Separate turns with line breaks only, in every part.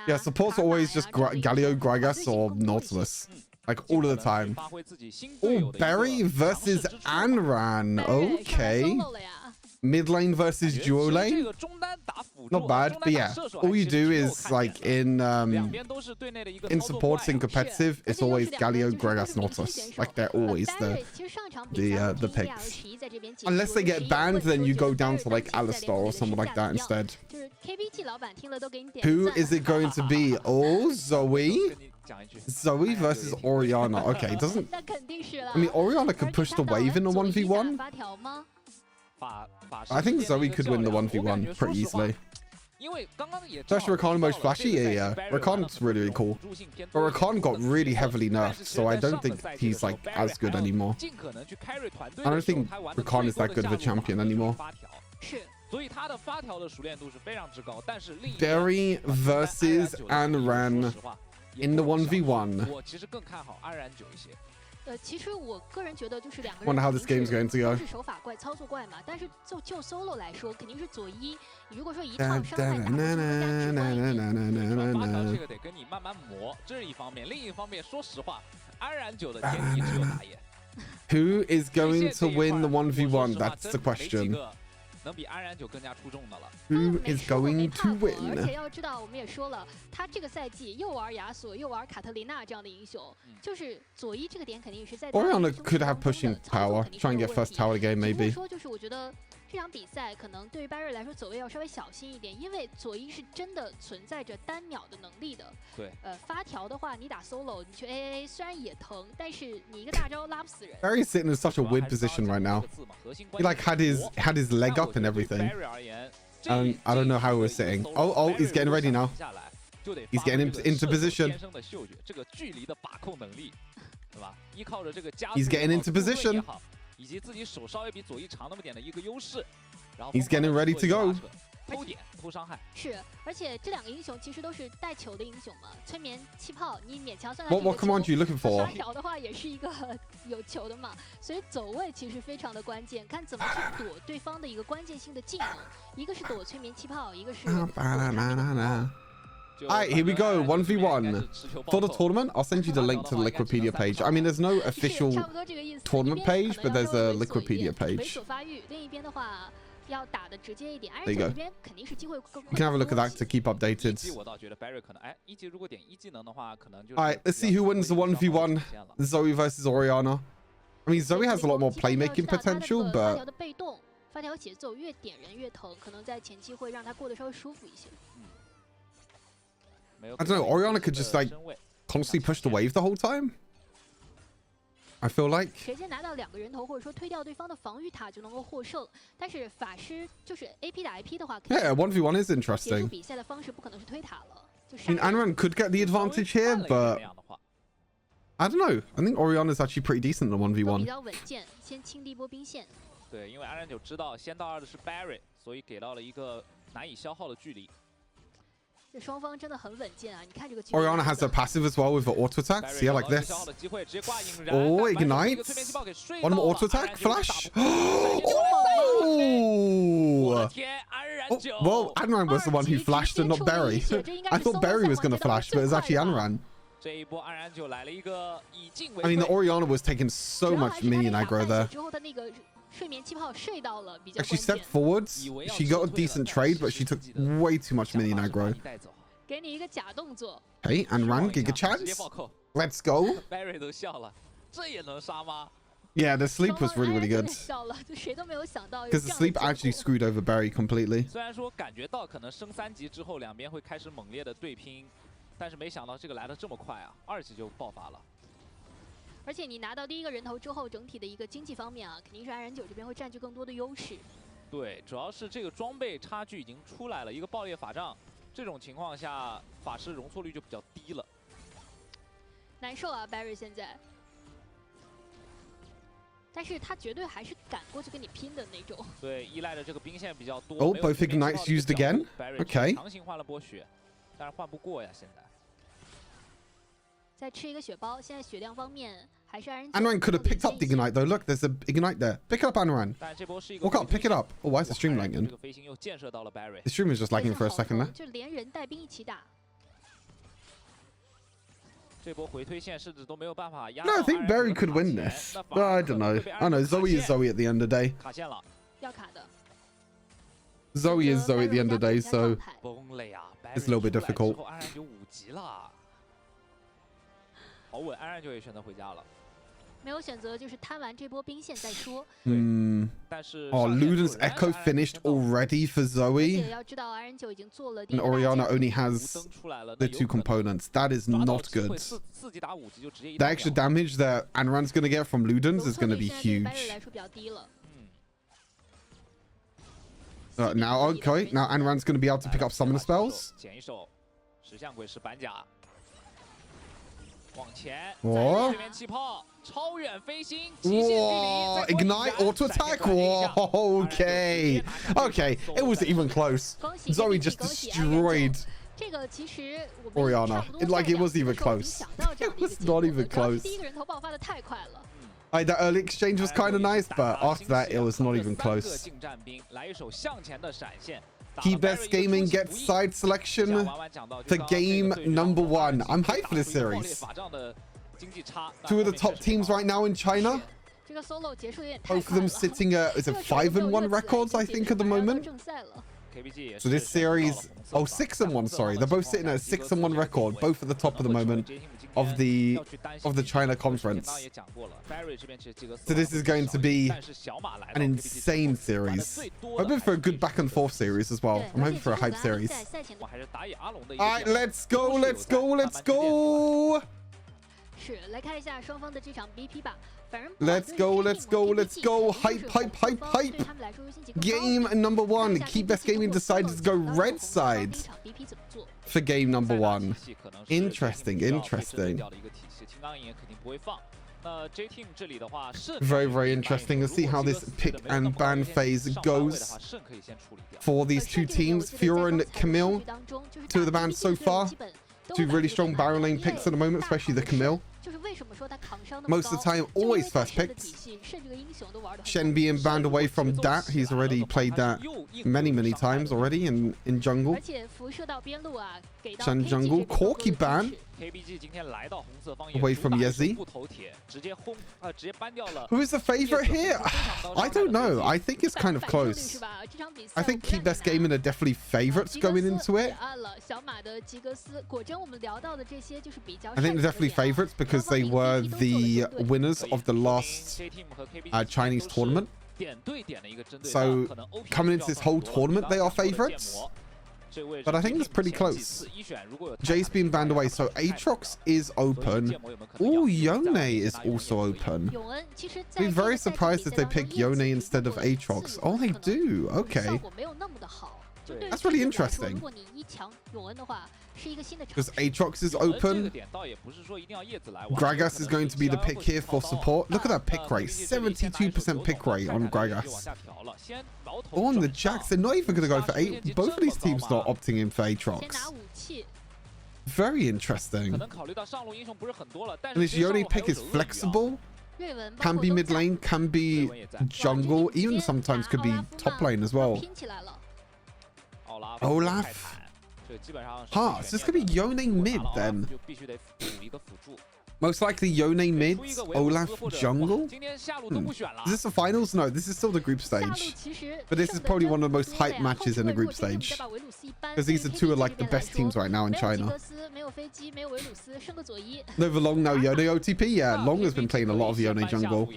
Yeah, support's always just Galio, Gragas, or Nautilus. Like, all of the time. Oh, Berry versus Anran. Okay. Mid lane versus duo lane. Not bad, but yeah, all you do is like in supports in competitive, it's always Galio, Gragas, Nautilus. Like they're always the picks. Unless they get banned, then you go down to like Alistar or something like that instead. Who is it going to be? Oh, Zoe. Zoe versus Orianna. Okay, doesn't. I mean, Orianna could push the wave in a 1v1. I think Zoe could win the 1v1 pretty easily. Especially Rakan most flashy, yeah. Rakan's really cool. But Rakan got really heavily nerfed, so I don't think he's like as good anymore. I don't think Rakan is that good of a champion anymore. Berry versus Anran in the 1v1. Wonder how this game's going to go. Who is going to win the 1v1? That's the question. Who is going to win? Orianna could have pushing power. Try and get first tower game, maybe.
这场比赛可能对于 Barry 来说，走位要稍微小心一点，因为左一是真的存在着单秒的能力的。对，发条的话，你打 solo， 你去 AA 虽然也疼，但是你一个大招拉不死人。
Barry's sitting in such a weird position right now. He like had his leg up and everything. I don't know how he was sitting. Oh, he's getting ready now. He's getting into position. He's getting into position. He's getting ready to go.
是，而且这两个英雄其实都是带球的英雄嘛。催眠气泡，你勉强算。
What command are you looking for?
发条的话也是一个有球的嘛，所以走位其实非常的关键，看怎么去躲对方的一个关键性的技能，一个是躲催眠气泡，一个是。Alright, here we go. 1v1 for the tournament. I'll send you the link to the Liquipedia page. I mean, there's no official tournament page, but there's a Liquipedia page. There you go. You can have a look at that to keep updated. Alright, let's see who wins the 1v1. Zoe versus Orianna. I mean, Zoe has a lot more playmaking potential, but I don't know, Orianna could just like constantly push the wave the whole time. I feel like. Yeah, 1v1 is interesting. I mean, Anran could get the advantage here, but I don't know. I think Orianna's actually pretty decent in the 1v1.
对，因为安然九知道先到二的是 Barry， 所以给到了一个难以消耗的距离。
Orianna has a passive as well with the auto attacks. Yeah, like this. Oh, ignites. One more auto attack. Flash. Oh! Well, Anran was the one who flashed and not Berry. I thought Berry was going to flash, but it was actually Anran. I mean, the Orianna was taking so much minion aggro there. Like she stepped forwards, she got a decent trade, but she took way too much minion aggro. Hey, Anran, Giga chance. Let's go. Yeah, the sleep was really, really good. Because the sleep actually screwed over Barry completely.
但是没想到这个来的这么快啊，2级就爆发了。
而且你拿到第一个人头之后，整体的一个经济方面啊，肯定是安然九这边会占据更多的优势。
对，主要是这个装备差距已经出来了，一个爆裂法杖，这种情况下法师容错率就比较低了。
难受啊 ，Barry 现在。但是他绝对还是敢过去跟你拼的那种。
对，依赖的这个兵线比较多。
Oh, both ignites used again. Okay.
强行换了波血，但是换不过呀，现在。
再吃一个血包，现在血量方面
Anran could have picked up the ignite though. Look, there's a ignite there. Pick it up, Anran. Walk up, pick it up. Oh, why is the stream lagging? The stream was just lagging for a second there. No, I think Barry could win this. No, I don't know. I know Zoe is Zoe at the end of the day. Zoe is Zoe at the end of the day, so it's a little bit difficult. Oh, Luden's Echo finished already for Zoe. And Oriana only has the 2 components. That is not good. The extra damage that Anran's going to get from Luden's is going to be huge. Now, okay. Now Anran's going to be able to pick up summoner spells. Whoa. Whoa. Ignite auto attack. Whoa. Okay. Okay. It wasn't even close. Zoe just destroyed Oriana. It wasn't even close. It was not even close. That early exchange was kind of nice, but after that, it was not even close. KeepBest Gaming gets side selection for game number 1. I'm hyped for this series. 2 of the top teams right now in China. Both of them sitting at, is it 5-1 records, I think, at the moment? So this series, oh, 6-1, sorry. They're both sitting at a 6-1 record, both at the top of the moment of the China conference. So this is going to be an insane series. I'm hoping for a good back and forth series as well. I'm hoping for a hype series. All right, let's go, let's go, let's go. Let's go, let's go, let's go. Hype, hype, hype, hype. Game number 1. KeepBest Gaming decided to go red side for game number 1. Interesting, interesting. Very, very interesting to see how this pick and ban phase goes for these 2 teams. Fiora and Camille, 2 of the bans so far. 2 really strong barrel lane picks at the moment, especially the Camille. Most of the time, always first picked. Shen being banned away from that. He's already played that many, many times already in jungle. Shen jungle. Corki ban. Away from Yezi. Who is the favorite here? I don't know. I think it's kind of close. I think KeepBest Gaming are definitely favorites going into it. I think they're definitely favorites because they were the winners of the last Chinese tournament. So coming into this whole tournament, they are favorites. But I think it's pretty close. Jay's been banned away, so Aatrox is open. Oh, Yone is also open. I'd be very surprised if they pick Yone instead of Aatrox. Oh, they do. Okay. That's really interesting. Because Aatrox is open. Gragas is going to be the pick here for support. Look at that pick rate. 72% pick rate on Gragas. Oh, on the Jax, they're not even going to go for 8. Both of these teams not opting in for Aatrox. Very interesting. And this Yone pick is flexible. Can be mid lane, can be jungle, even sometimes could be top lane as well. Olaf. So this could be Yone mid then. Most likely Yone mid, Olaf jungle. Is this the finals? No, this is still the group stage. But this is probably one of the most hyped matches in the group stage. Because these are 2 of like the best teams right now in China. Over Long now, Yone OTP. Yeah, Long has been playing a lot of Yone jungle.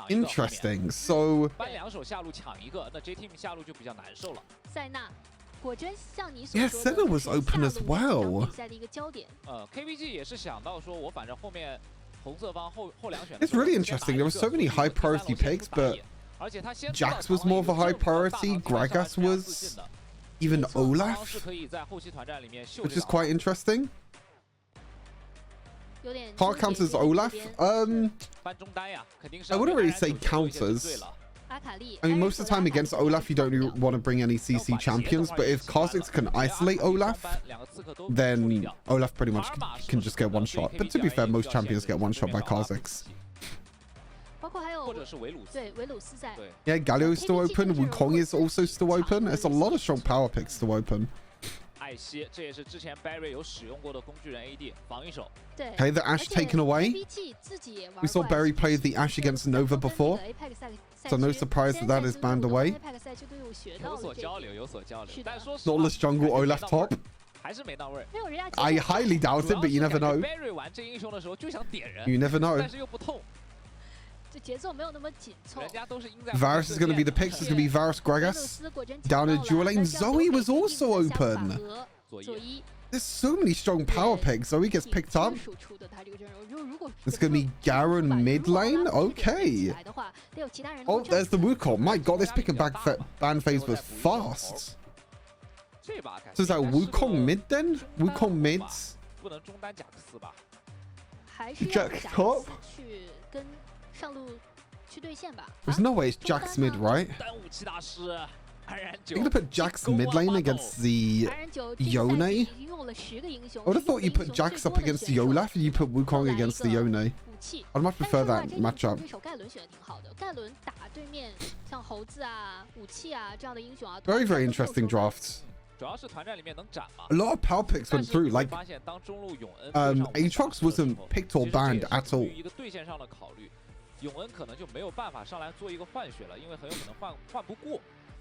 Interesting. So yeah, Senna was open as well. It's really interesting. There were so many high priority picks, but Jax was more of a high priority. Gragas was. Even Olaf, which is quite interesting. Hard counters Olaf. I wouldn't really say counters. I mean, most of the time against Olaf, you don't really want to bring any CC champions, but if Kha'Zix can isolate Olaf, then Olaf pretty much can just get one shot. But to be fair, most champions get one shot by Kha'Zix. Yeah, Galio is still open. Wukong is also still open. There's a lot of strong power picks still open. Okay, the Ashe taken away. We saw Barry play the Ashe against Nova before, so no surprise that is banned away. Flawless jungle Olaf top. I highly doubt it, but you never know. You never know. Varus is going to be the picks. It's going to be Varus Gragas. Down in dual lane, Zoe was also open. There's so many strong power picks. Zoe gets picked up. It's going to be Garen mid lane. Okay. Oh, there's the Wukong. My god, this pick and back ban phase was fast. So is that Wukong mid then? Wukong mid. Jack top. There's no way it's Jack's mid, right? You're gonna put Jack's mid lane against the Yone? I would have thought you put Jax up against the Olaf and you put Wukong against the Yone. I'd much prefer that matchup. Very, very interesting drafts. A lot of power picks went through. Like, Aatrox wasn't picked or banned at all.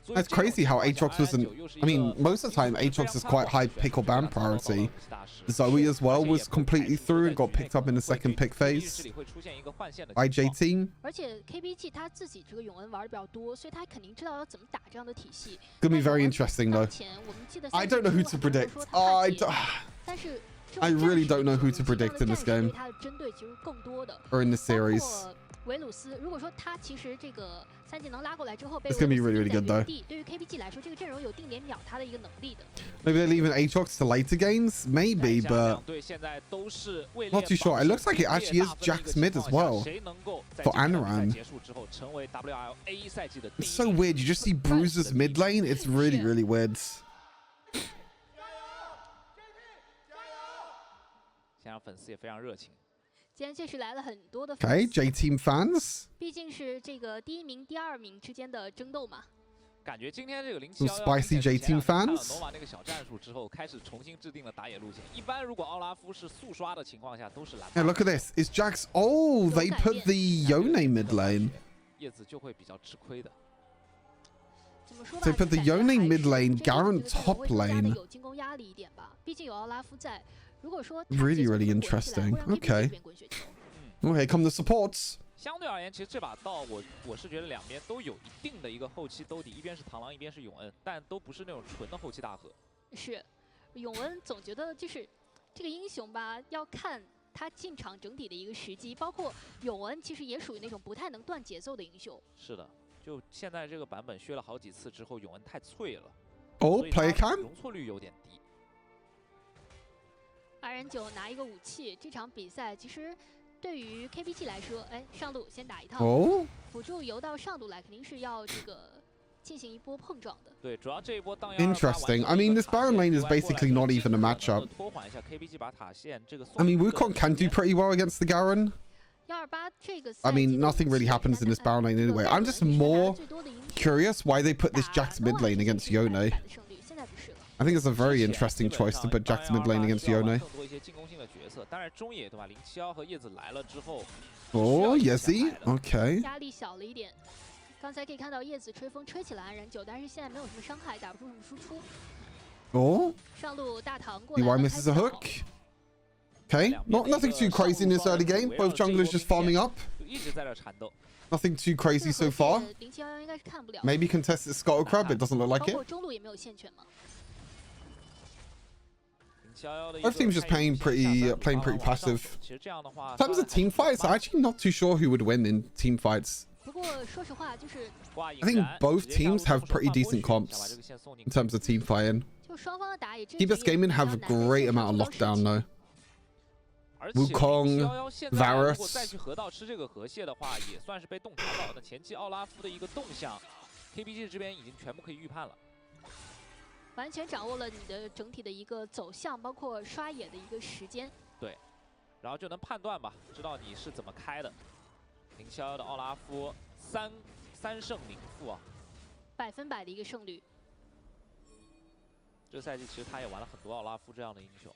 That's crazy how Aatrox wasn't. I mean, most of the time Aatrox is quite high pick or ban priority. Zoe as well was completely through and got picked up in the second pick phase by JT. Gonna be very interesting though. I don't know who to predict. I really don't know who to predict in this game or in this series. It's gonna be really, really good though. Maybe they're leaving Aatrox to later games, maybe, but not too sure. It looks like it actually is Jack's mid as well for Anran. It's so weird. You just see Bruiser's mid lane. It's really, really weird. Okay, J-Team fans. Some spicy J-Team fans. Yeah, look at this. It's Jax. Oh, they put the Yone mid lane. They put the Yone mid lane, Garen top lane. Really, really interesting. Okay. Okay, come the supports.
相对而言，其实这把道我是觉得两边都有一定的一个后期兜底，一边是螳螂，一边是永恩，但都不是那种纯的后期大河。
是，永恩总觉得就是这个英雄吧，要看他进场整体的一个时机，包括永恩其实也属于那种不太能断节奏的英雄。
是的，就现在这个版本削了好几次之后，永恩太脆了。
哦 ，play cam
容错率有点低。
2人9拿一个武器，这场比赛其实。 对于 KBG 来说，哎，上路先打一套，辅助游到上路来，肯定是要这个进行一波碰撞的。
对，主要这一波当
Interesting. I mean, this Baron lane is basically not even a matchup. I mean, Wukong can do pretty well against the Garen. I mean, nothing really happens in this Baron lane anyway. I'm just more curious why they put this Jax mid lane against Yone. I think it's a very interesting choice to put Jax mid lane against Yone. Oh, Yezi. Okay.
压力小了一点。刚才可以看到叶子吹风吹起了2人9，但是现在没有什么伤害，打不出什么输出。
Oh.
上路大唐过来。
EY misses a hook. Okay, nothing too crazy in this early game. Both junglers just farming up. Nothing too crazy so far. Maybe contested Scuttle Crab. It doesn't look like it. Both teams just playing pretty passive. In terms of team fights, I'm actually not too sure who would win in team fights. I think both teams have pretty decent comps in terms of team fighting. KeepBest Gaming have a great amount of lockdown though.
而且711现在如果再去河道吃这个河蟹的话，也算是被洞察到。那前期奥拉夫的一个动向 ，KBG 这边已经全部可以预判了。
完全掌握了你的整体的一个走向，包括刷野的一个时间。
对，然后就能判断吧，知道你是怎么开的。071的奥拉夫3胜0负啊
，100%的一个胜率。
这个赛季其实他也玩了很多奥拉夫这样的英雄，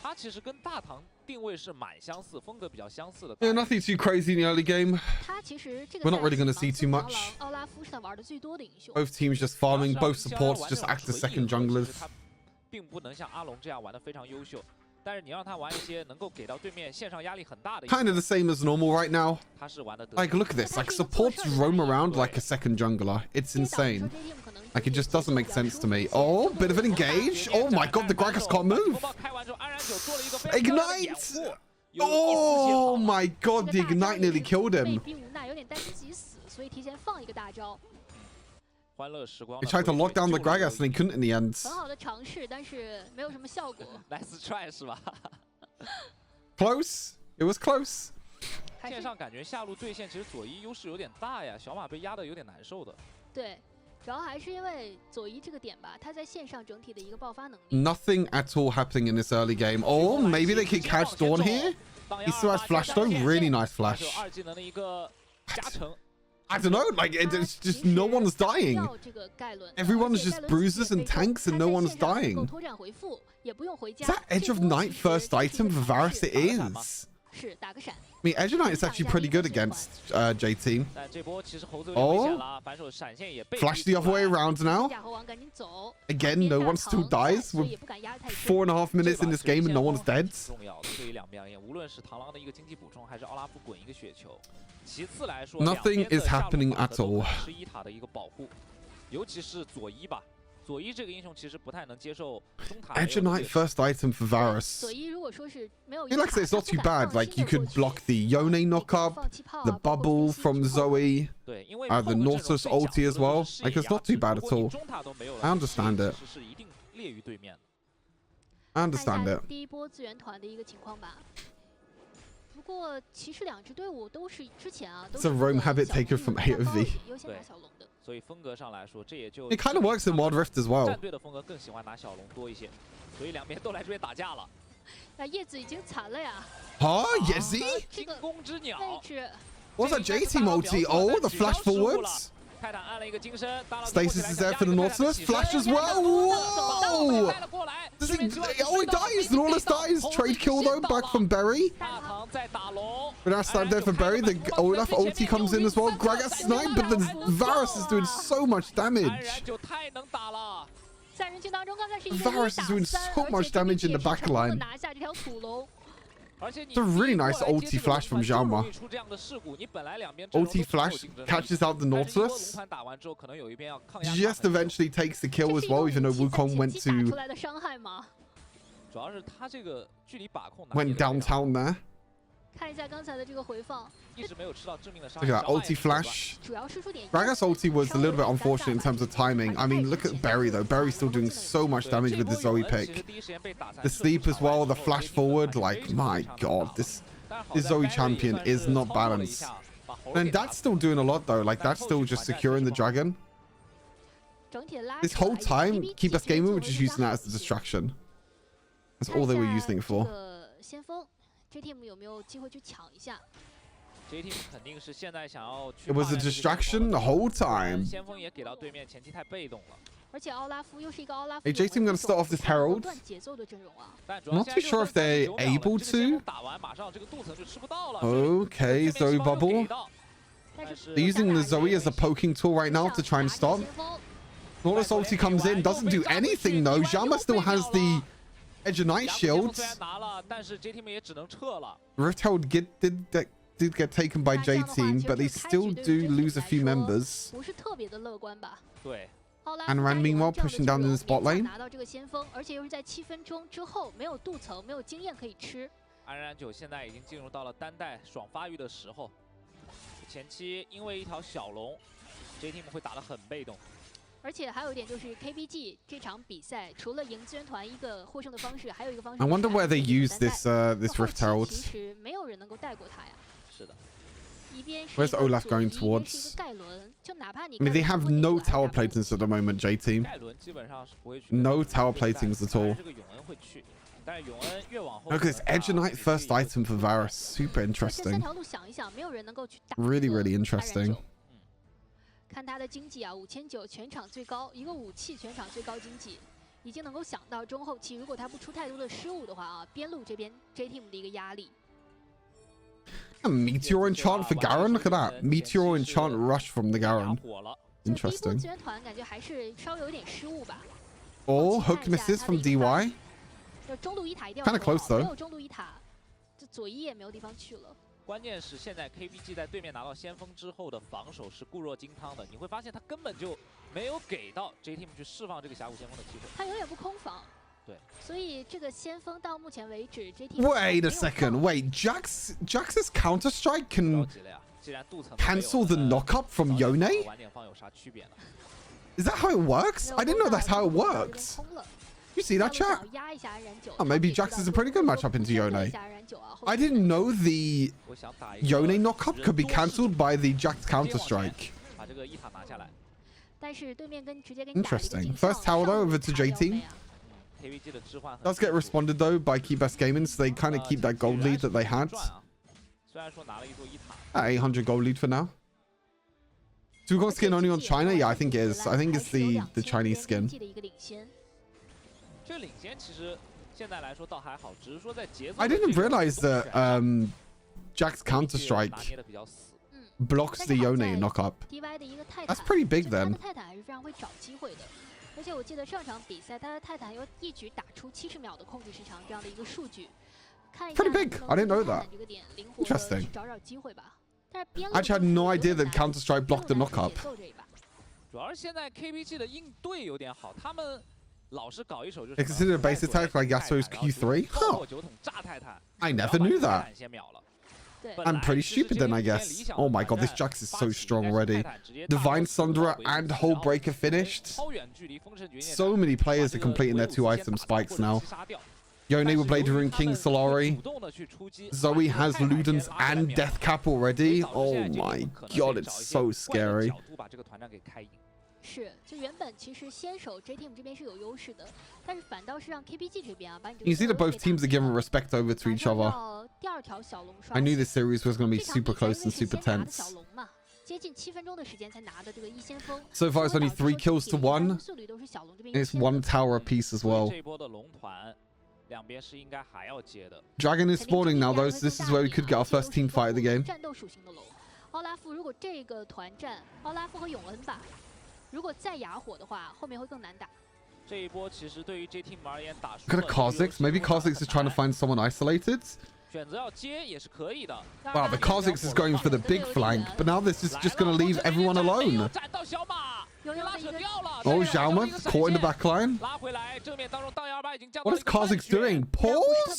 他其实跟大唐定位是蛮相似，风格比较相似的。
Yeah, nothing too crazy in the early game.
他其实这个
We're not really going to see too much.
奥拉夫是他玩的最多的英雄。
Both teams just farming, both supports just act as second junglers.
他并不能像阿龙这样玩的非常优秀。 但是你让他玩一些能够给到对面线上压力很大的
，kind of the same as normal right now.
他是玩的
Like look at this, like supports roam around like a second jungler. It's insane. Like it just doesn't make sense to me. Oh, bit of an engage. Oh my god, the Gragas can't move. Ignite! Oh my god, the ignite nearly killed him. He tried to lock down the Gragas and he couldn't in the end.
很好的尝试，但是没有什么效果。
Nice try 是吧
？Close. It was close.
线上感觉下路对线其实左一优势有点大呀，小马被压得有点难受的。
对，主要还是因为左一这个点吧，他在线上整体的一个爆发能力。
Nothing at all happening in this early game. Oh, maybe they can catch Dawn here. He still has flash though. Really nice flash.
2技能的一个加成。
I don't know, like it's just no one's dying. Everyone's just bruises and tanks and no one's dying. Is that Edge of Night first item for Varus? It is. I mean, Edge of Night is actually pretty good against J Team. Oh, flash the other way around now. Again, no one still dies. We're 4.5 minutes in this game and no one's dead. Nothing is happening at all.
11塔的一个保护，尤其是左一吧。左一这个英雄其实不太能接受中塔。
Edge of Night first item for Varus.
左一如果说是没有，
I feel like it's not too bad. Like you could block the Yone knockup, the bubble from Zoe, the Nautilus ulti as well. Like it's not too bad at all. I understand it. I understand it.
第一波资源团的一个情况吧。 不过其实两支队伍都是之前啊，都是
It's a roam habit taken from AOV.
优先拿小龙的。
所以风格上来说，这也就
It kind of works in Wild Rift as well.
战队的风格更喜欢拿小龙多一些，所以两边都来这边打架了。
那叶子已经惨了呀。
Huh? Yezi?
惊弓之鸟。
What's that JT multi? Oh, the flash forwards.
泰坦按了一个金身
Stasis is there for the Nautilus. Flash as well. Whoa! Does he? Oh, he dies. Nautilus dies. Trade kill though, back from Berry. But now snipe there for Berry. The Olaf ulti comes in as well. Gragas snipe, but the Varus is doing so much damage. Varus is doing so much damage in the backline. It's a really nice ulti flash from Xiaoma. Ulti flash catches out the Nautilus. Just eventually takes the kill as well, even though Wukong went downtown there.
看一下刚才的这个回放。
Look
at that ulti flash. Gragas ulti was a little bit unfortunate in terms of timing. I mean, look at Berry though. Berry's still doing so much damage with the Zoe pick. The sleep as well, the flash forward. Like, my god, this Zoe champion is not balanced. And that's still doing a lot though. Like, that's still just securing the dragon. This whole time, KeepBest Gaming were just using that as a distraction. That's all they were using it for.
J Team 有没有机会去抢一下
？J Team 肯定是现在想要去。
It was a distraction the whole time.
先锋也给到对面，前期太被动了。
而且奥拉夫又是一个奥拉夫。
Hey, J Team gonna start off this Herald. Not too sure if they're able to.
打完马上这个镀层就吃不到了。
Okay, Zoe bubble. They're using the Zoe as a poking tool right now to try and stop. Nautilus ulti comes in, doesn't do anything though. Xiaoma still has the Edge of Night shields. Rift Herald did get taken by J Team, but they still do lose a few members. And Ran meanwhile pushing down in the spot lane.
拿到这个先锋，而且又是在7分钟之后，没有镀层，没有经验可以吃。
安然9现在已经进入到了单带爽发育的时候。前期因为一条小龙 ，J Team 会打得很被动。
而且还有一点就是 KBG 这场比赛，除了赢资源团一个获胜的方式，还有一个方式。
I wonder where they use this Rift Herald.
其实没有人能够带过他呀。
是的。
Where's Olaf going towards? I mean, they have no tower platings at the moment, J team. No tower platings at all. Look, it's Edge Knight first item for Varus. Super interesting. Really, really interesting.
看他的经济啊，5900全场最高，一个武器全场最高经济，已经能够想到中后期如果他不出太多的失误的话啊，边路这边 J Team 的一个压力。
A Meteor Enchant for Garen. Look at that. Meteor Enchant rush from the Garen. Interesting.
资源团感觉还是稍微有点失误吧。
Oh, hook misses from DY.
中路一塔一定要
Kind of close though.
没有中路一塔，这左一也没有地方去了。
关键是现在 KBG 在对面拿到先锋之后的防守是固若金汤的，你会发现他根本就没有给到 J Team 去释放这个峡谷先锋的机会。
他有点不空防。
对，
所以这个先锋到目前为止 J Team。Wait
a second. Wait, Jax's counter strike can cancel the knockup from Yone? Is that how it works? I didn't know that's how it worked. You see that, chat? Oh, maybe Jax is a pretty good matchup into Yone. I didn't know the Yone knockup could be cancelled by the Jax counter-strike. Interesting. First tower though over to J Team. Does get responded though by KeepBest Gaming, so they kind of keep that gold lead that they had. 800 gold lead for now. Dugong skin only on China? Yeah, I think it is. I think it's the Chinese skin. I didn't realize that Jack's counter-strike blocks the Yone knock-up. That's pretty big then.
而且我记得上场比赛，他的泰坦有一举打出70秒的控制时长这样的一个数据。看一下
Pretty big. I didn't know that.
这个点灵活的去找找机会吧。但是边路
I actually had no idea that counter-strike blocked the knock-up.
主要是现在 KBG 的应对有点好，他们老是搞一手就是。
They consider a base attack like Yasuo's Q3? Huh. I never knew that. I'm pretty stupid then, I guess. Oh my god, this Jax is so strong already. Divine Sunderer and Whole Breaker finished. So many players are completing their 2-item spikes now. Yone with Blade Rune, King Solari. Zoe has Ludens and Death Cap already. Oh my god, it's so scary.
是，就原本其实先手 J Team 这边是有优势的，但是反倒是让 KBG 这边啊，把你。
You see that both teams are giving respect over to each other. I knew this series was going to be super close and super tense.
接近7分钟的时间才拿的这个一先锋。
So far, it's only 3 kills to 1. It's 1 tower apiece as well. Dragon is spawning now though, so this is where we could get our first team fight of the game.
战斗属性的龙，奥拉夫如果这个团战，奥拉夫和永恩吧。 如果再哑火的话，后面会更难打。
这一波其实对于 J Team 而言打输。
Look at Kha'Zix. Maybe Kha'Zix is trying to find someone isolated.
选择要接也是可以的。
Wow, the Kha'Zix is going for the big flank, but now this is just going to leave everyone alone. Oh, Xiaoma caught in the back line. What is Kha'Zix doing? Pause?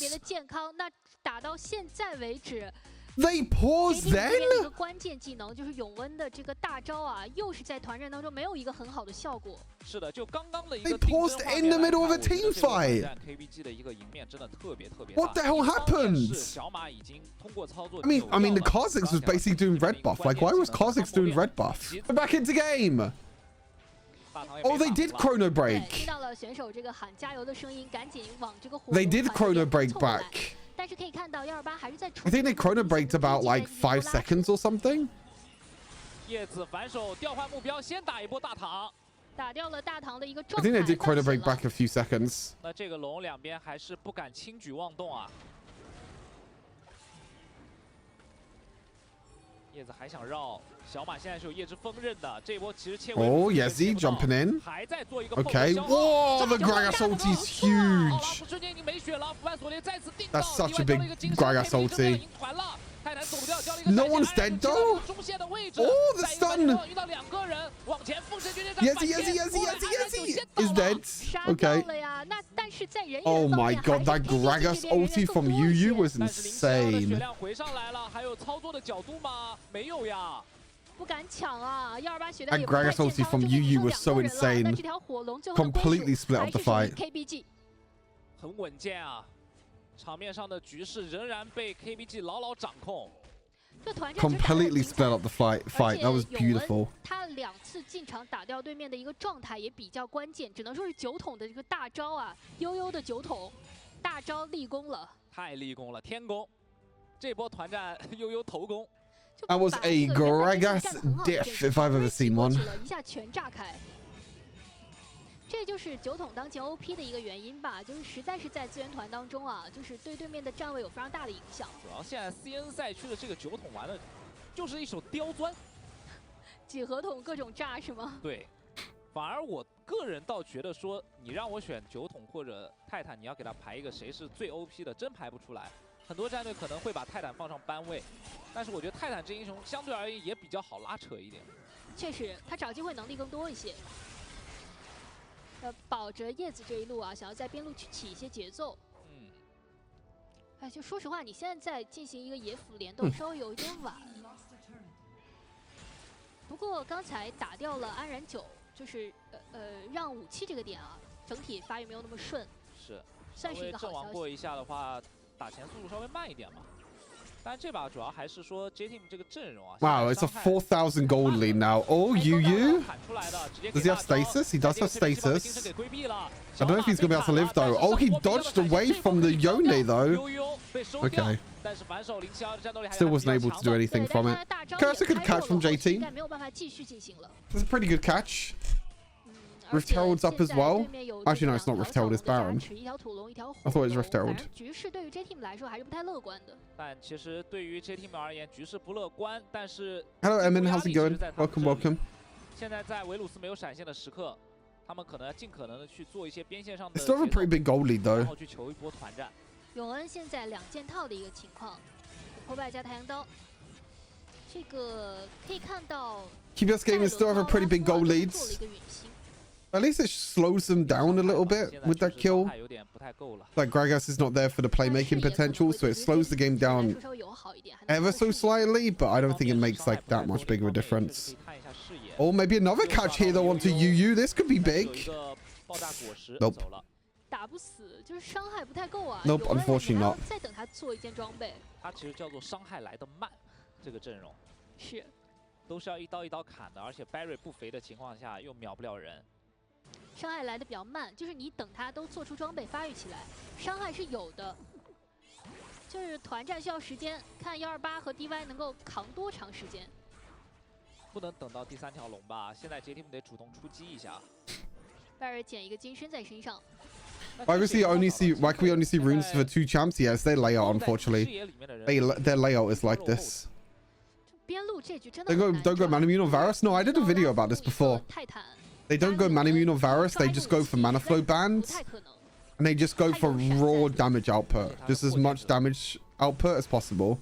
They pause then?
一个关键技能就是永恩的这个大招啊，又是在团战当中没有一个很好的效果。
是的，就刚刚的一个
They paused in the middle of a team fight.
KBG 的一个赢面真的特别特别
What the hell happened?
小马已经通过操作。
I mean, the Kha'Zix was basically doing red buff. Like, why was Kha'Zix doing red buff? We're back into game. Oh, they did chrono break.
听到了选手这个喊加油的声音，赶紧往这个火。
They did chrono break back.
但是可以看到128还是在。
I think they chrono braked about like 5 seconds or something.
叶子反手调换目标，先打一波大唐。
打掉了大唐的一个
I think they did chrono break back a few seconds.
那这个龙两边还是不敢轻举妄动啊。叶子还想绕，小马现在是有夜之锋刃的，这一波其实切。
Oh, Yezi jumping in.
还在做一个
Okay. Whoa, the Gragas ulti is huge.
瞬间已经没血了，福万索列再次定到。
That's such a big Gragas ulti. No one's dead though. Oh, the stun. Yezi is dead. Okay. Oh my god, that Gragas ulti from Yu was insane.
不敢抢啊！128血量
And
也不太
Gragas
健
ulti
康，
from
这边
UU
只
was
剩
so
2个人了。那
insane.
这条火龙最后的归
Completely
属
split
还
up the
是属于
fight.
KBG。
很稳健啊，场面上的局势仍然被 KBG 牢牢掌控。
这团战
Completely split up the fight. That was beautiful.
他2次进场打掉对面的一个状态也比较关键，只能说是9筒的这个大招啊，悠悠的9筒，大招立功了，
太
立功了，天功！这波团战悠悠头功。
That was a Gragas diff if I've ever seen one.
一下全炸开。 这就是9筒当前 OP 的一个原因吧，就是实在是在资源团当中啊，就是对对面的站位有非常大的影响。
主要现在 CN 赛区的这个9筒玩的，就是一手刁钻，
几何筒各种炸是吗？
对，反而我个人倒觉得说，你让我选9筒或者泰坦，你要给他排一个谁是最 OP 的，真排不出来。很多战队可能会把泰坦放上班位，但是我觉得泰坦这英雄相对而言也比较好拉扯一点。
确实，他找机会能力更多一些。 保着叶子这一路啊，想要在边路去起一些节奏。哎，就说实话，你现在在进行一个野辅联动，稍微有一点晚。不过刚才打掉了安然9，就是让武器这个点啊，整体发育没有那么顺。
是，
算是一个好消息。
阵亡过一下的话，打前速度稍微慢一点嘛。 但这把主要还是说 J Team 这个阵容啊。
Wow, it's a 4,000 gold lead now. Oh, UU. Does he have stasis? He does have stasis. I don't know if he's gonna be able to live though. Oh, he dodged away from the Yone though. Okay. Still wasn't able to do anything from it. Okay, that's a good catch from J Team. That's a pretty good catch. Rift Herald's up as well. Actually, no, it's not Rift Herald, it's Baron. I thought it was Rift Herald.
局势对于 J Team 来说还是不太乐观的。
但其实对于 J Team 而言，局势不乐观，但是
Hello, Emin, how's it going? Welcome, welcome.
现在在维鲁斯没有闪现的时刻，他们可能要尽可能的去做一些边线上的，
It's still a pretty big gold lead though.
然后去求一波团战。
永恩现在2件套的一个情况，破败加太阳刀，这个可以看到。
KeepBest Gaming still have a pretty big gold leads. At least it slows them down a little bit with that kill. Like Gragas is not there for the playmaking potential, so it slows the game down ever so slightly, but I don't think it makes like that much bigger a difference. Or maybe another catch here though onto UU. This could be big. Nope. Nope, unfortunately not.
再等他做一件装备，
他其实叫做伤害来得慢，这个阵容
是
都是要一刀一刀砍的，而且 Barry 不肥的情况下又秒不了人。
伤害来的比较慢，就是你等他都做出装备发育起来，伤害是有的，就是团战需要时间，看128和 DY 能够扛多长时间。
不能等到第3条龙吧？现在 J Team 得主动出击一下。
拜尔捡一个金身在身上。
Why can we only see runes for 2 champs? Yes, their layout unfortunately. Their layout is like this.
边路这局真
的 don't go Manamune or Varus? No, I did a video about this before.
泰坦。
They don't go Manamune or Varus, they just go for mana flow bands. And they just go for raw damage output. Just as much damage output as possible.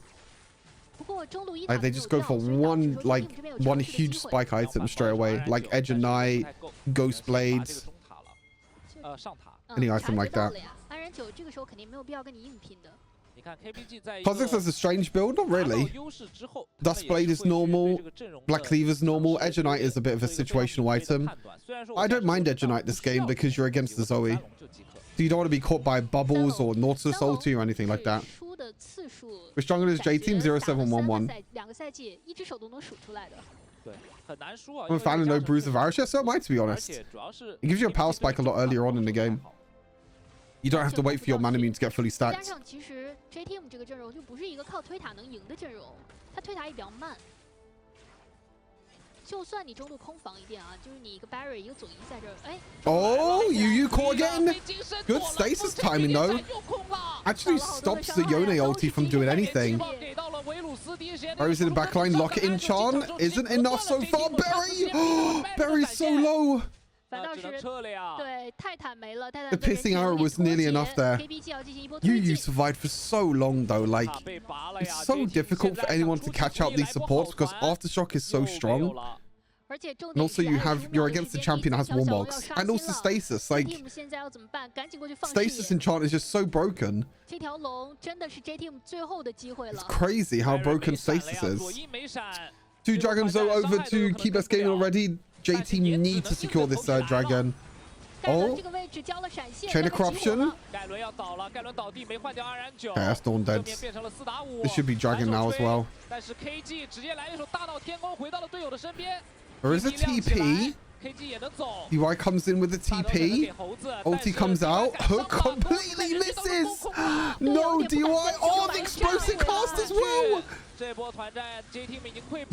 Like they just go for one huge spike item straight away. Like Edge of Night, Ghost Blades. Any item like that. Kha'Zix has a strange build, not really. Dustblade is normal, Black Cleaver is normal, Edge of Night is a bit of a situational item. I don't mind Edge of Night this game because you're against the Zoe. So you don't want to be caught by bubbles or Nautilus ulti or anything like that. We're stronger as J Team 0711. I'm a fan of no Bruiser Varus. Yeah, so am I, to be honest. It gives you a power spike a lot earlier on in the game. You don't have to wait for your Manamune to get fully stacked.
加上其实 J Team 这个阵容就不是一个靠推塔能赢的阵容，他推塔也比较慢。就算你中路空防一点啊，就是你一个 Barry 一个左移在这儿，哎。
Oh, UU core again. Good stasis timing though. Actually stops the Yone ulti from doing anything. Barry's in the backline, lock it in Chan. Isn't enough so far. Barry! Barry's so low.
反倒是对泰坦没了，泰坦
The pissing arrow was nearly enough there. UU survived for so long though, like it's so difficult for anyone to catch out these supports because Aftershock is so strong. And also you're against the champion that has Warmogs and also Stasis. Like Stasis enchant is just so broken. It's crazy how broken Stasis is. 2 dragons though over to KeepBest Gaming already. JT need to secure this third dragon. Oh, Chain of Corruption. Okay, that's Dawn dead. This should be dragon now as well. There is a TP. DY comes in with the TP. Ulti comes out. Hook completely misses. No DY. Oh, the explosive cast as well.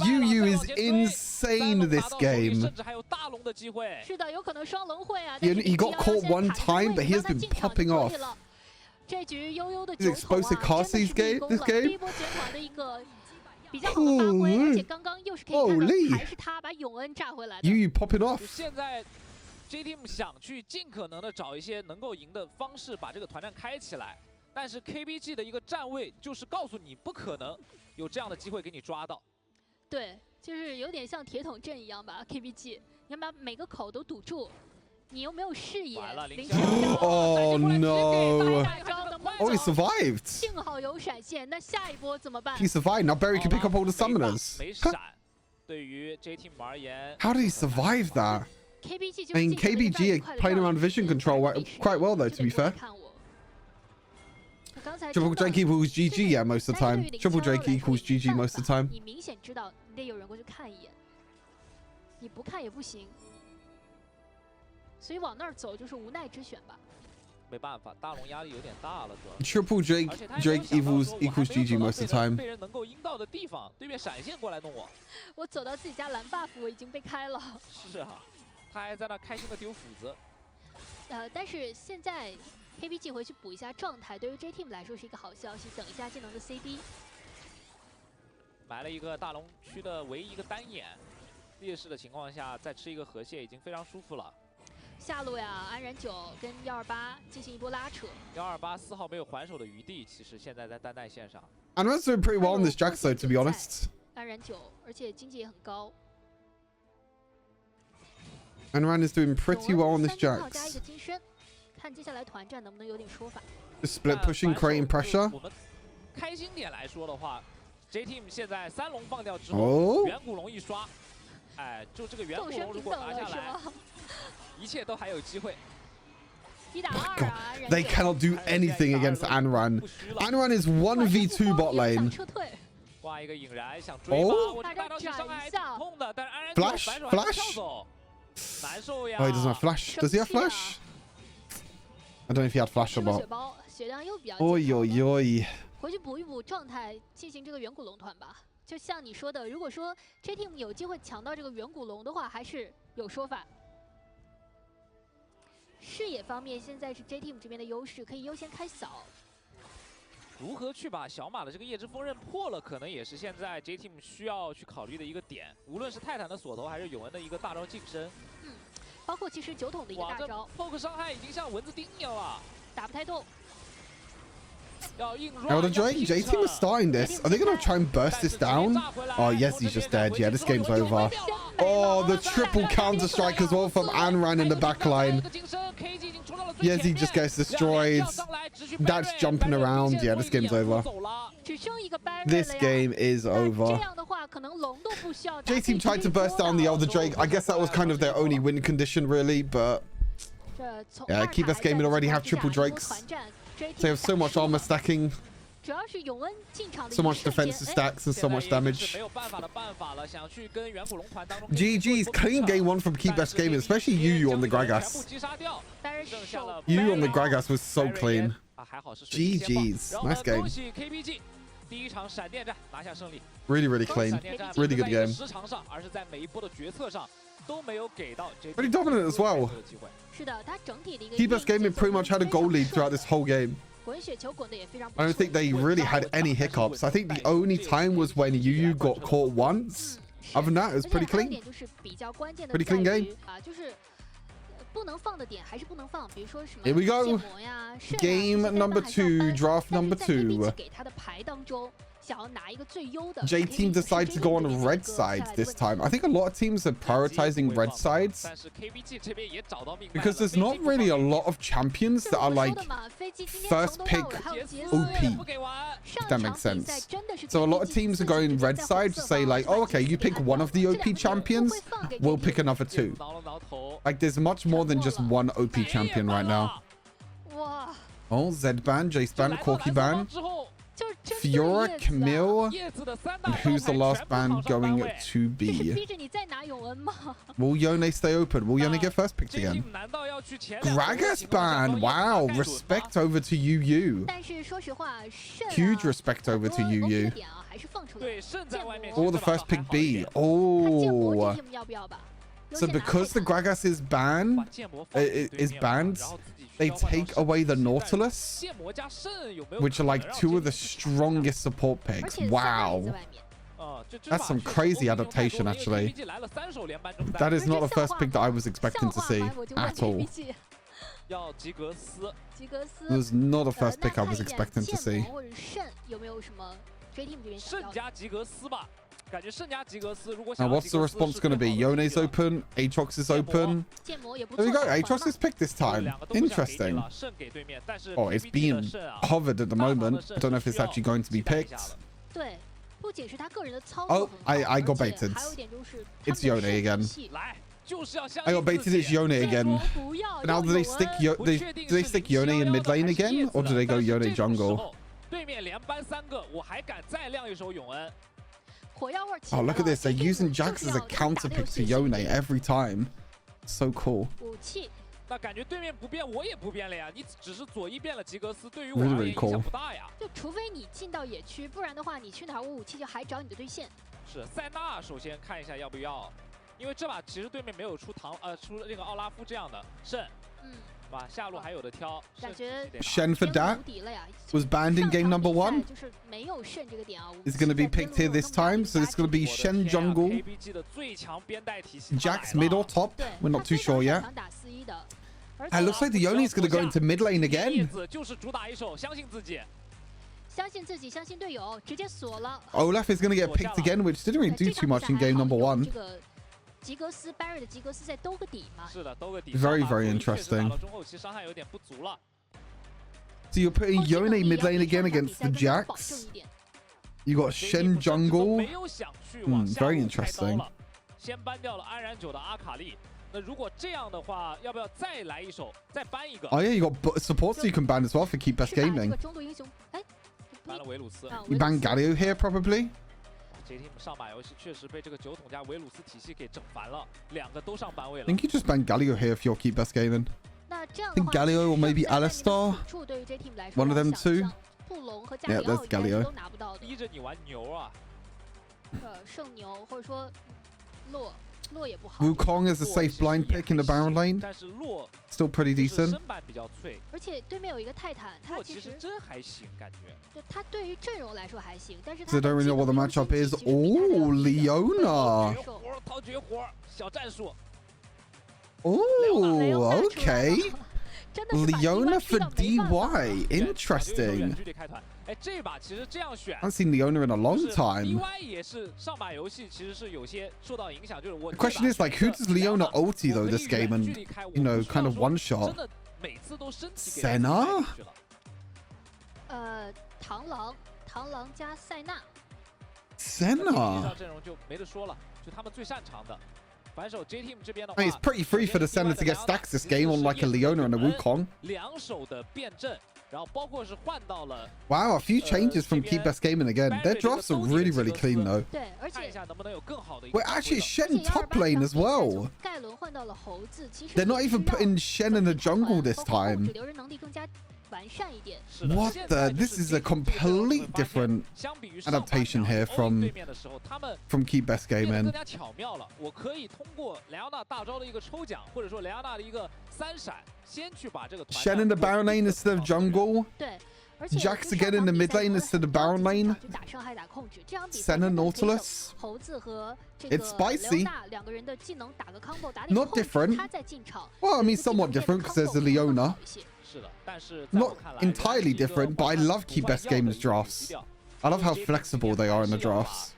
Yu is insane this game. He got caught one time, but he has been popping off. His explosive cast this game. Holy! Yu popping off.
现在 J-Team 想去尽可能的找一些能够赢的方式，把这个团战开起来。但是 KBG 的一个站位就是告诉你不可能有这样的机会给你抓到。
对，就是有点像铁桶阵一样吧 ，KBG， 你要把每个口都堵住。 你又没有视野。
Oh no! Oh, he survived.
幸好有闪现，那下一波怎么办
He survived. Now Barry can pick up all the summoners.
没闪，对于 J-Team 而言。
How did he survive that?
KBG
I mean, KBG playing around vision control quite well though, to be fair. Triple Drake equals GG, yeah, most of the time. Triple Drake equals GG most of the time.
你明显知道你得有人过去看一眼，你不看也不行。 所以往那儿走就是无奈之选吧。
没办法，大龙压力有点大了，主要。
Triple Drake equals GG most of the time.
被人能够阴到的地方，对面闪现过来弄我。
我走到自己家蓝 buff， 我已经被开了。
是啊，他还在那开心的丢斧子。
但是现在 KBG 回去补一下状态，对于 J-Team 来说是一个好消息。等一下技能的 CD。
埋了一个大龙区的唯一一个单眼，劣势的情况下再吃一个河蟹已经非常舒服了。
下路呀，安然9跟128进行一波拉扯。
128丝毫没有还手的余地，其实现在在单带线上。
Anran's doing pretty well on this Jax though, to be honest.
安然9，而且经济也很高。
Anran is doing pretty well on this Jax.
加一个金身，看接下来团战能不能有点说法。
Just split pushing, creating pressure.
我们开心点来说的话 ，J-Team 现在3龙放掉之后，远古龙一刷，哎，就这个远古龙如果拿下来。 一切都还有机会。
They cannot do anything against Anran. Anran is 1v2 bot lane.
挂一个引燃想追吧，我这大招其实伤害还挺痛的，但是安然
Flash.
难受呀。
Oh, he doesn't have flash. Does he have flash? I don't know if he had flash or not.
血量又比较。
Oi oi oi.
回去补一补状态，进行这个远古龙团吧。就像你说的，如果说 J-Team 有机会抢到这个远古龙的话，还是有说法。 视野方面，现在是 J-Team 这边的优势，可以优先开扫。
如何去把小马的这个夜之锋刃破了，可能也是现在 J-Team 需要去考虑的一个点。无论是泰坦的锁头，还是永恩的一个大招近身，
包括其实9筒的一个大招
，poke 伤害已经像蚊子叮一样了，
打不太动。
Now the J-Team is starting this. Are they going to try and burst this down? Oh, yes, he's just dead. Yeah, this game's over. Oh, the triple counter-strike as well from Anran in the backline. Yes, he just gets destroyed. That's jumping around. Yeah, this game's over. This game is over. J-Team tried to burst down the Elder Drake. I guess that was kind of their only win condition, really, but... Yeah, KeepBest Gaming already have triple Drakes. They have so much armor stacking, so much defensive stacks, and so much damage. GG's clean game 1 from KeepBest Gaming, especially Yu on the Gragas. Yu on the Gragas was so clean. GG's. Nice game. Really, really clean. Really good game. Pretty dominant as well. KeepBest Gaming pretty much had a goal lead throughout this whole game. I don't think they really had any hiccups. I think the only time was when Yu got caught once. Other than that, it was pretty clean. Pretty clean game. Here we go. Game number 2, draft number 2. J team decide to go on red sides this time. I think a lot of teams are prioritizing red sides because there's not really a lot of champions that are like first pick OP, if that makes sense. So a lot of teams are going red side to say like, oh, okay, you pick one of the OP champions, we'll pick another two. Like there's much more than just one OP champion right now. Oh, Zed ban, Jace ban, Corki ban. Fiora, Camille, and who's the last ban going to be? Will Yone stay open? Will Yone get first picked again? Gragas ban! Wow, respect over to UU. Huge respect over to UU. What will the first pick be? Oh. So because the Gragas is banned, they take away the Nautilus, which are like two of the strongest support picks. Wow. That's some crazy adaptation, actually. That is not the first pick that I was expecting to see at all. It was not the first pick I was expecting to see. Now, what's the response going to be? Yone's open, Aatrox is open. There we go, Aatrox is picked this time. Interesting. Oh, it's being hovered at the moment. I don't know if it's actually going to be picked. Oh, I got baited. It's Yone again. I got baited, it's Yone again. Now, do they stick Yone in mid lane again? Or do they go Yone jungle? Oh, look at this. They're using Jax as a counter pick to Yone every time. So cool. Really, really cool. Shen for that was banned in game number 1. Is going to be picked here this time. So it's going to be Shen jungle, Jax mid or top. We're not too sure yet. It looks like the Yone is going to go into mid lane again. Olaf is going to get picked again, which didn't really do too much in game number 1. Very, very interesting. So you're putting Yone mid lane again against the Jax. You got Shen jungle. Very interesting. Oh yeah, you got support so you can ban as well for KeepBest Gaming. You ban Galio here probably. I think you just ban Galio here if you're KeepBest Gaming. I think Galio or maybe Alistar. One of them two. Yeah, that's Galio. Wukong is a safe blind pick in the Baron lane. Still pretty decent. So I don't really know what the matchup is. Oh, Leona. Oh, okay. Leona for DY. Interesting. I haven't seen Leona in a long time. The question is, like, who does Leona ulti, though, this game and, you know, kind of one-shot? Senna? Senna? I mean, it's pretty free for the Senna to get stacks this game on like a Leona and a Wukong. Wow, a few changes from KeepBest Gaming again. Their drafts are really, really clean though. Wait, actually Shen top lane as well. They're not even putting Shen in the jungle this time. What the? This is a complete different adaptation here from KeepBest Gaming. Shen in the Baron lane instead of jungle. Jax again in the mid lane instead of Baron lane. Senna Nautilus. It's spicy. Not different. Well, I mean somewhat different because there's a Leona. Not entirely different, but I love KeepBest Gaming's drafts. I love how flexible they are in the drafts.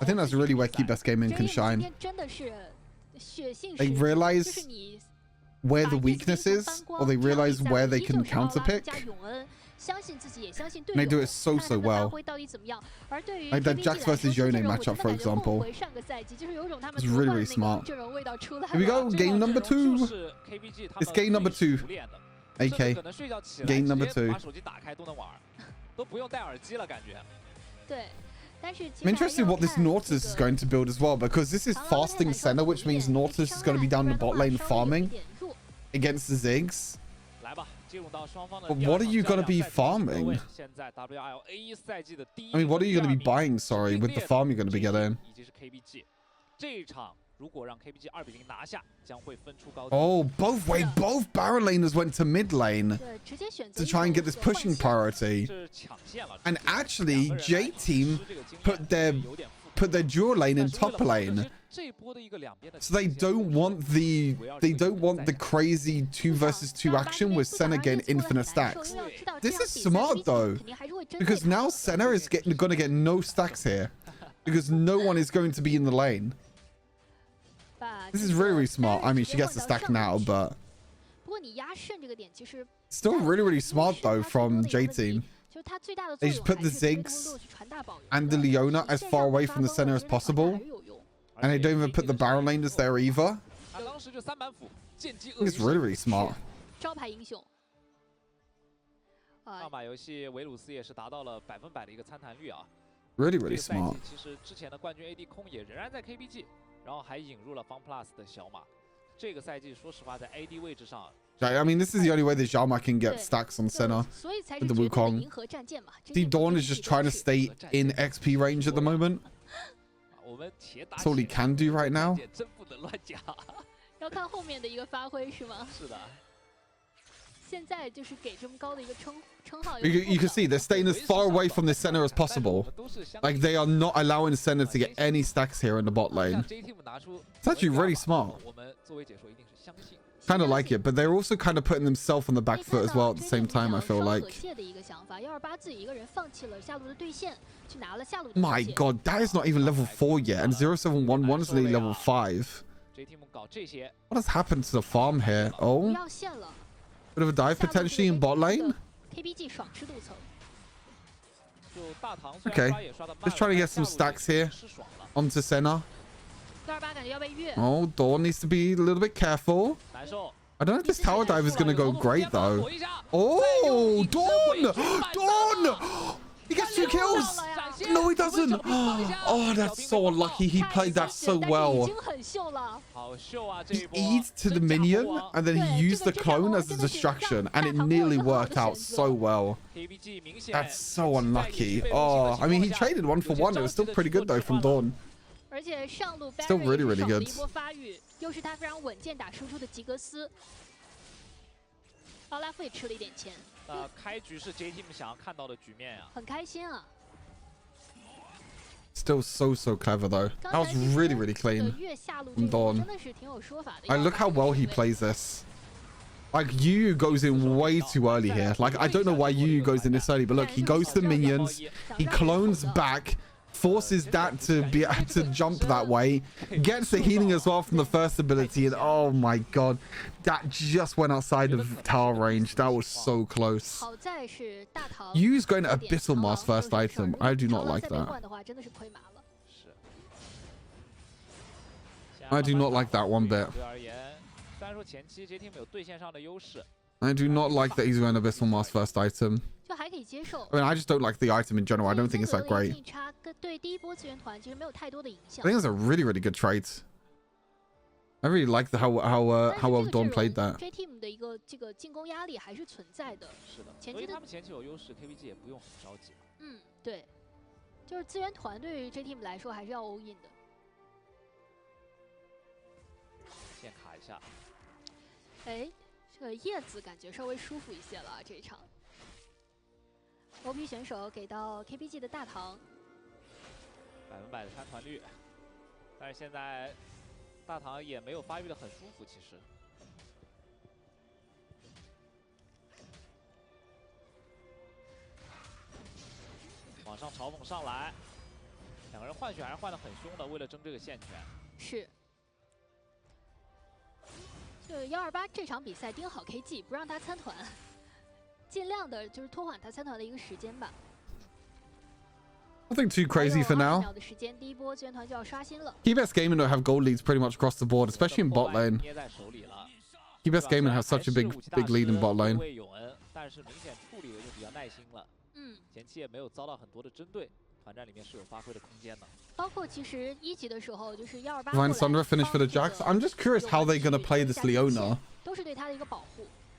I think that's really where KeepBest Gaming can shine. They realize where the weakness is, or they realize where they can counterpick. And they do it so well. Like that Jax versus Yone matchup, for example. It's really, really smart. Here we go, game number 2. It's game number 2. AK. Game number 2. I'm interested in what this Nautilus is going to build as well, because this is fasting center, which means Nautilus is going to be down the bot lane farming against the Ziggs. But what are you going to be farming? I mean, what are you going to be buying, sorry, with the farm you're going to be getting? Oh, both Baron laners went to mid lane to try and get this pushing priority. And actually, J team put their dual lane in top lane. So they don't want the crazy 2 versus 2 action with Senna getting infinite stacks. This is smart though, because now Senna is going to get no stacks here because no one is going to be in the lane. This is really, really smart. I mean, she gets the stack now, but still really, really smart though from J team. They just put the Ziggs and the Leona as far away from the center as possible. And they don't even put the Baron laners there either. I think it's really, really smart. Really, really smart. I mean, this is the only way that Xiaoma can get stacks on Senna with the Wukong. The Dawn is just trying to stay in XP range at the moment. That's all he can do right now. You can see they're staying as far away from the center as possible. Like, they are not allowing the center to get any stacks here in the bot lane. It's actually really smart. Kind of like it, but they're also kind of putting themselves on the back foot as well at the same time, I feel like. My god, that is not even level 4 yet, and 0711 is only level 5. What has happened to the farm here? Oh, bit of a dive potentially in bot lane. Okay, just trying to get some stacks here onto Senna. Oh, Dawn needs to be a little bit careful. I don't know if this tower dive is going to go great though. Oh, Dawn! Dawn! He gets 2 kills. No, he doesn't. Oh, that's so unlucky. He played that so well. He E'd to the minion and then he used the clone as a distraction and it nearly worked out so well. That's so unlucky. Oh, I mean, he traded 1 for 1. It was still pretty good though from Dawn. Still really, really good. Still so clever though. That was really, really clean from Dawn. Like, look how well he plays this. Like, Yu goes in way too early here. Like, I don't know why Yu goes in this early, but look, he goes to minions, he clones back, forces that to be to jump that way, gets the healing as well from the first ability, and oh my god, that just went outside of tower range. That was so close. Yu's going to Abyssal Mask first item. I do not like that. I do not like that one bit. I do not like that he's going to Abyssal Mask first item. I mean, I just don't like the item in general. I don't think it's that great. I think it's a really, really good trait. I really like how well Dawn played that.
OP 选手给到 KPG 的大唐
，100%的参团率，但是现在大唐也没有发育的很舒服，其实。往上嘲讽上来，两个人换血还是换得很凶的，为了争这个线权。
是。就128这场比赛盯好 KG， 不让他参团，尽量的就是拖缓他参团的一个时间吧。
Nothing too crazy for now. KeepBest Gaming don't have gold leads pretty much across the board, especially in bot lane. KeepBest Gaming has such a big lead in bot lane. Divine Sundra finished for the Jax. I'm just curious how they're going to play this Leona.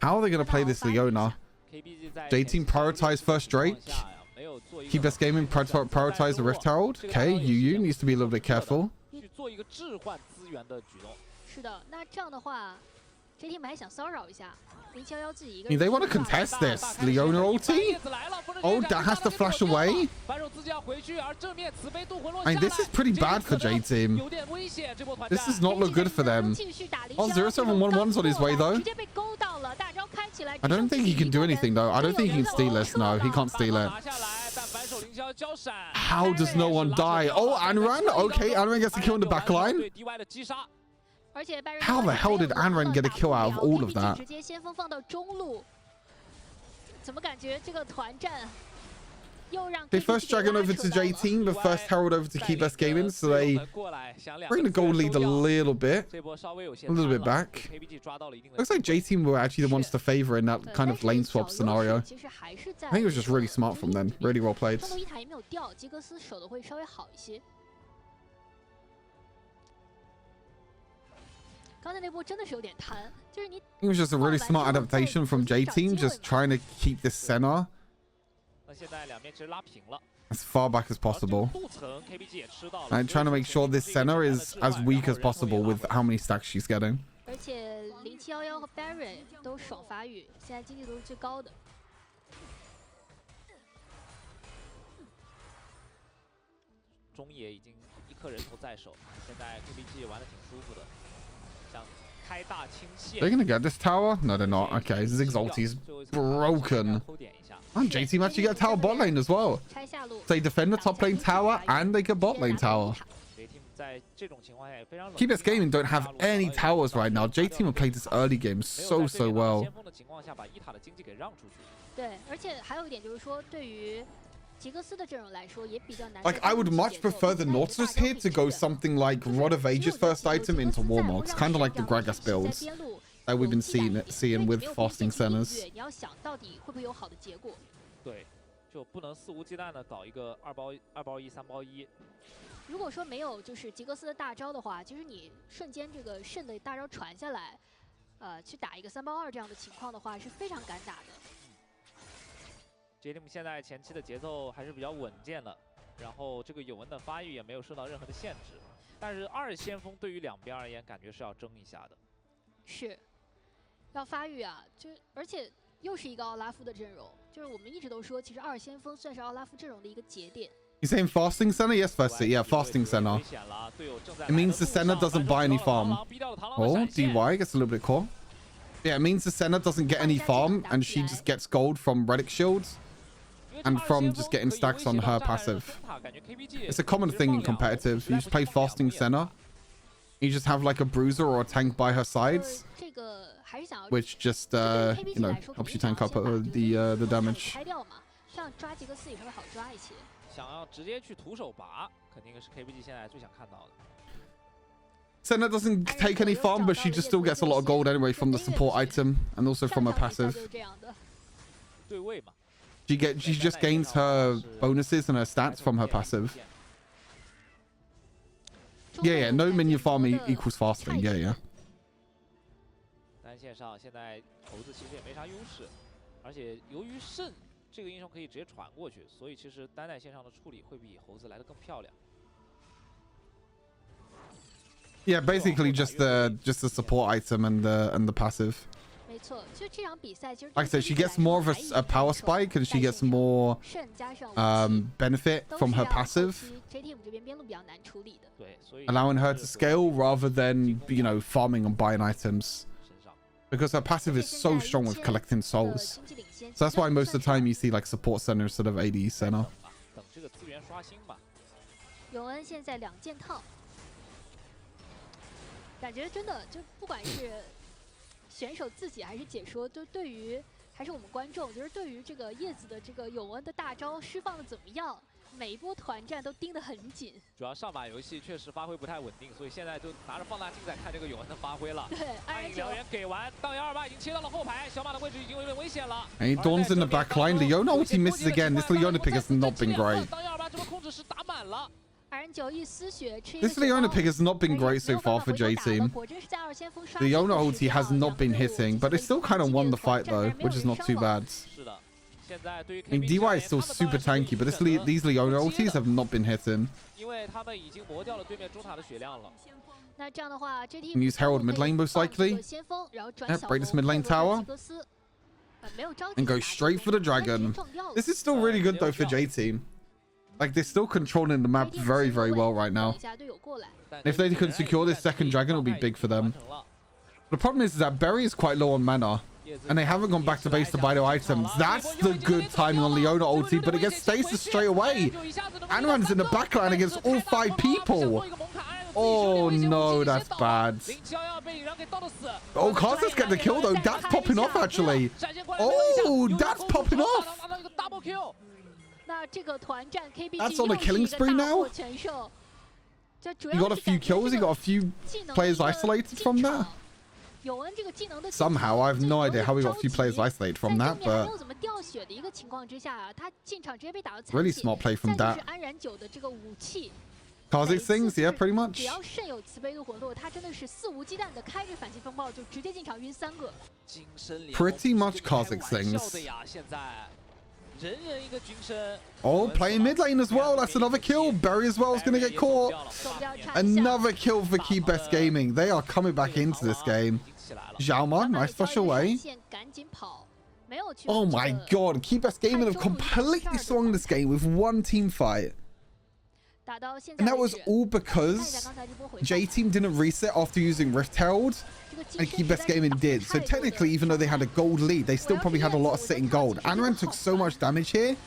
How are they going to play this Leona? J-Team prioritize first Drake. KeepBest Gaming prioritize the Rift Herald. Okay, Yu needs to be a little bit careful. I mean, they want to contest this. Leona ulti? Oh, that has to flash away? I mean, this is pretty bad for J-Team. This does not look good for them. Oh, 0711's on his way, though. I don't think he can do anything, though. I don't think he can steal this. No, he can't steal it. How does no one die? Oh, Anran? Okay, Anran gets a kill in the back line. How the hell did Anran get a kill out of all of that? They first Dragon over to J-Team, the first Herald over to KeepBest Gaming, so they bring the gold lead a little bit back. Looks like J-Team were actually the ones to favor in that kind of lane swap scenario. I think it was just really smart from them. Really well played. It was just a really smart adaptation from J-Team, just trying to keep this center as far back as possible. And trying to make sure this center is as weak as possible with how many stacks she's getting. They're gonna get this tower? No, they're not. Okay, Zig's ulti's broken. And J-Team actually get a tower bot lane as well. They defend the top lane tower and they get bot lane tower. KeepBest Gaming don't have any towers right now. J-Team have played this early game so well. Like, I would much prefer the Nautilus here to go something like Rod of Ages first item into Warmogs, kind of like the Gragas builds that we've been seeing with Fasting Centers.
J-Team 现在前期的节奏还是比较稳健的，然后这个有文的发育也没有受到任何的限制，但是二先锋对于两边而言，感觉是要争一下的。是，要发育啊，而且又是一个奥拉夫的阵容，就是我们一直都说，其实二先锋算是奥拉夫阵容的一个节点。
You saying Fasting Center? Yes, first yeah, Fasting Center. It means the center doesn't buy any farm. Oh, DY gets a little bit caught. Yeah, it means the center doesn't get any farm, and she just gets gold from relic shields. And from just getting stacks on her passive. It's a common thing in competitive. You just play Fasting Senna. You just have like a bruiser or a tank by her sides. Which just, you know, helps you tank up the damage. Senna doesn't take any farm, but she just still gets a lot of gold anyway from the support item. And also from her passive. She just gains her bonuses and her stats from her passive. Yeah, no minion farm equals fasting. Yeah.
单线上现在猴子其实也没啥优势，而且由于肾这个英雄可以直接传过去，所以其实单带线上的处理会比猴子来得更漂亮。
Yeah, basically just the support item and the passive. Like I said, she gets more of a power spike and she gets more benefit from her passive, allowing her to scale rather than, you know, farming and buying items, because her passive is so strong with collecting souls. So that's why most of the time you see like support center instead of AD center.
个资源刷新吧。
永恩现在2件套，感觉真的就不管是选手自己还是解说，都对于还是我们观众，就是对于这个叶子的这个永恩的大招释放的怎么样，每一波团战都盯得很紧。主
要上把游戏确实发挥不太稳定，所以现在就拿着放大镜在看这个永恩的发挥了。
对，
暗影燎原给完，荡128已经切到了后排，小马的位置已经有点危险了。
And he dawns in the back line. Leona ulti misses again. This Leona pick has not been great.
荡128这波控制是打满了。
This Leona pick has not been great so far for J Team. The Leona ulti has not been hitting, but they still kind of won the fight though, which is not too bad. I mean, DY is still super tanky, but these Leona ultis have not been hitting. Can use Herald mid lane most likely. Break this mid lane tower. And go straight for the dragon. This is still really good though for J Team. Like, they're still controlling the map very, very well right now. If they can secure this second dragon, it'll be big for them. The problem is that Berry is quite low on mana. And they haven't gone back to base to buy their items. That's the good timing on Leona ulti, but it gets stasis straight away. Anran's in the backline against all 5 people. Oh no, that's bad. Oh, Kaza's getting the kill though. That's popping off actually. Oh, that's popping off. That's on a killing spree now. He got a few kills. He got a few players isolated from that. Somehow, I have no idea how we got a few players isolated from that, but really smart play from that. Kha'Zix things, yeah, pretty much. Pretty much Kha'Zix things. Oh, playing mid lane as well. That's another kill. Berry as well is going to get caught. Another kill for KeepBest Gaming. They are coming back into this game. Xiaoma, nice flush away. Oh my god. KeepBest Gaming have completely swung this game with one team fight. And that was all because J Team didn't reset after using Rift Herald. And KeepBest Gaming did. So technically, even though they had a gold lead, they still probably had a lot of sitting gold. Anran took so much damage here.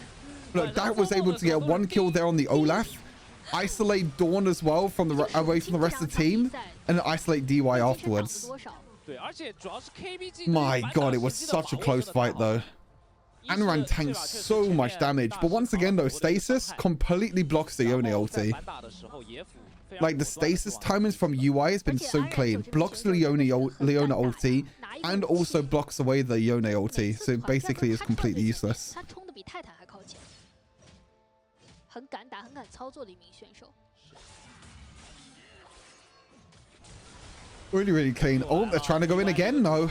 Look, that was able to get 1 kill there on the Olaf. Isolate Dawn as well from the away from the rest of the team. And then isolate DY afterwards. My god, it was such a close fight though. Anran tanks so much damage. But once again though, Stasis completely blocks the Yone ulti. Like, the stasis timings from UI has been so clean. Blocks the Leona ulti and also blocks away the Yone ulti. So basically it's completely useless. Really, really clean. Oh, they're trying to go in again. No. I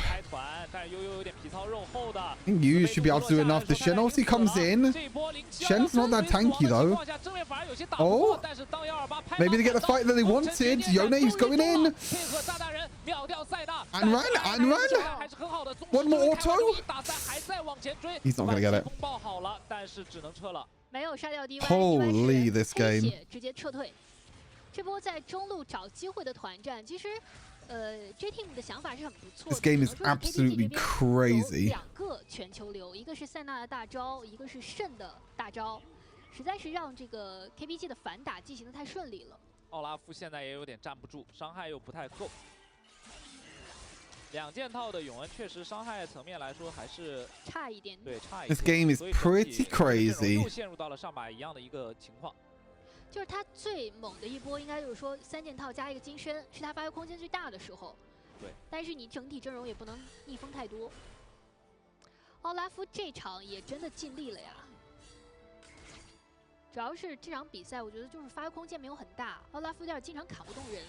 think you should be able to do enough. The Shen ulti comes in. Shen's not that tanky though. Oh, maybe they get the fight that they wanted. Yone's going in. Anran. One more auto. He's not going to get it. Holy, this game. This game is absolutely crazy.
实在是让这个 KPG 的反打进行的太顺利了。
奥拉夫现在也有点站不住，伤害又不太够。2件套的永恩确实伤害层面来说还是
差一点。
对，差一点。
This game is pretty crazy.
又陷入到了上把一样的一个情况。
就是他最猛的一波，应该就是说3件套加一个金身，是他发挥空间最大的时候。
对。但
是你整体阵容也不能逆风太多。奥拉夫这场也真的尽力了呀。主要是这场比赛，我觉得就是发挥空间没有很大，奥拉夫有点经常砍不动人。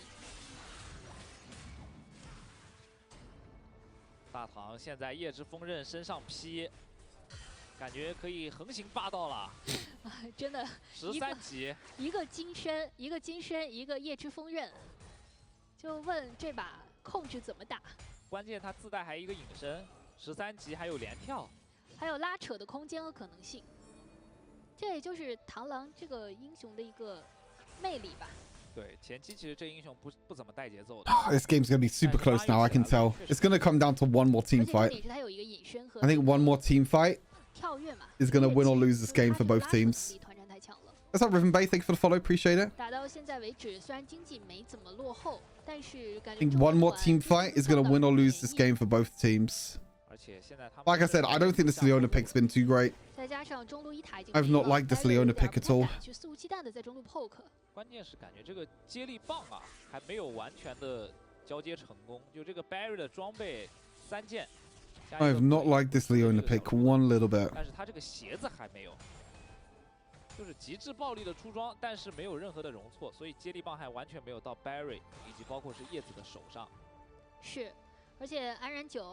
大唐现在夜之锋刃身上披。 感觉可以横行霸道了，
真的
13级，
一个金身，一个金身，一个夜之锋刃，就问这把控制怎么打？
关键他自带还一个隐身，13级还有连跳，
还有拉扯的空间和可能性。这也就是螳螂这个英雄的一个魅力吧。
对，前期其实这英雄不怎么带节奏的。
This game's gonna be super close now. I can tell. It's gonna come down to one more team fight. I think one more team fight is going to win or lose this game for both teams. What's up, Riven Bay? Thank you for the follow. Appreciate it.
打到现在为止，虽然经济没怎么落后，但是感
I
觉
think one more team fight is going to win or lose this game for both teams. Like I said, I don't think this Leona pick's been too great.
再加上中路一塔已经
I've not liked this Leona pick at all.
去肆无忌惮的在中路 poke。
关键是感觉这个接力棒啊，还没有完全的交接成功。就这个 Barry 的装备3件。
I have not liked this Leona pick one little bit.
但是他这个鞋子还没有。 就是极致暴力的出装，但是没有任何的容错，所以接力棒还完全没有到 Barry 以及包括是叶子的手上。
是，而且安然9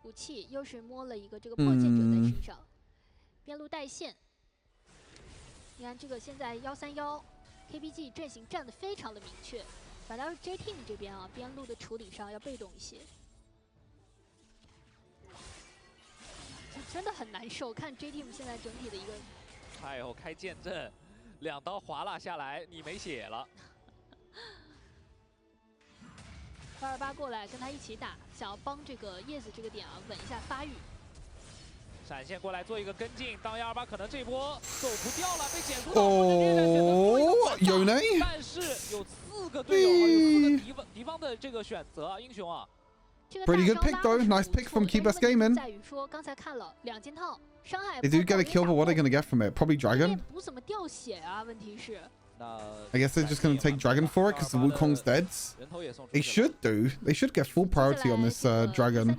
武器又是摸了一个这个破剑者在身上，边路带线。你看这个现在131 KPG 阵型站得非常的明确，反倒是 J Team 这边啊边路的处理上要被动一些。真的很难受，看 J Team 现在整体的一个。
哎呦，开剑阵，2刀划拉下来，你没血了。
228过来跟他一起打，想要帮这个叶子这个点啊稳一下发育。
闪现过来做一个跟进，当128可能这波走不掉了，被减速到哦，
有呢。
但是有4个队友，有4个敌方的这个选择，英雄啊。
Pretty good pick though. Nice pick from KeepBest Gaming.
在于说刚才看了2件套，伤害
They do get a kill, but what are they gonna get from it? Probably Dragon.
不怎么掉血啊，问题是。
I guess they're just gonna take Dragon for it because the Wukong's dead. They should do. They should get full priority on this Dragon.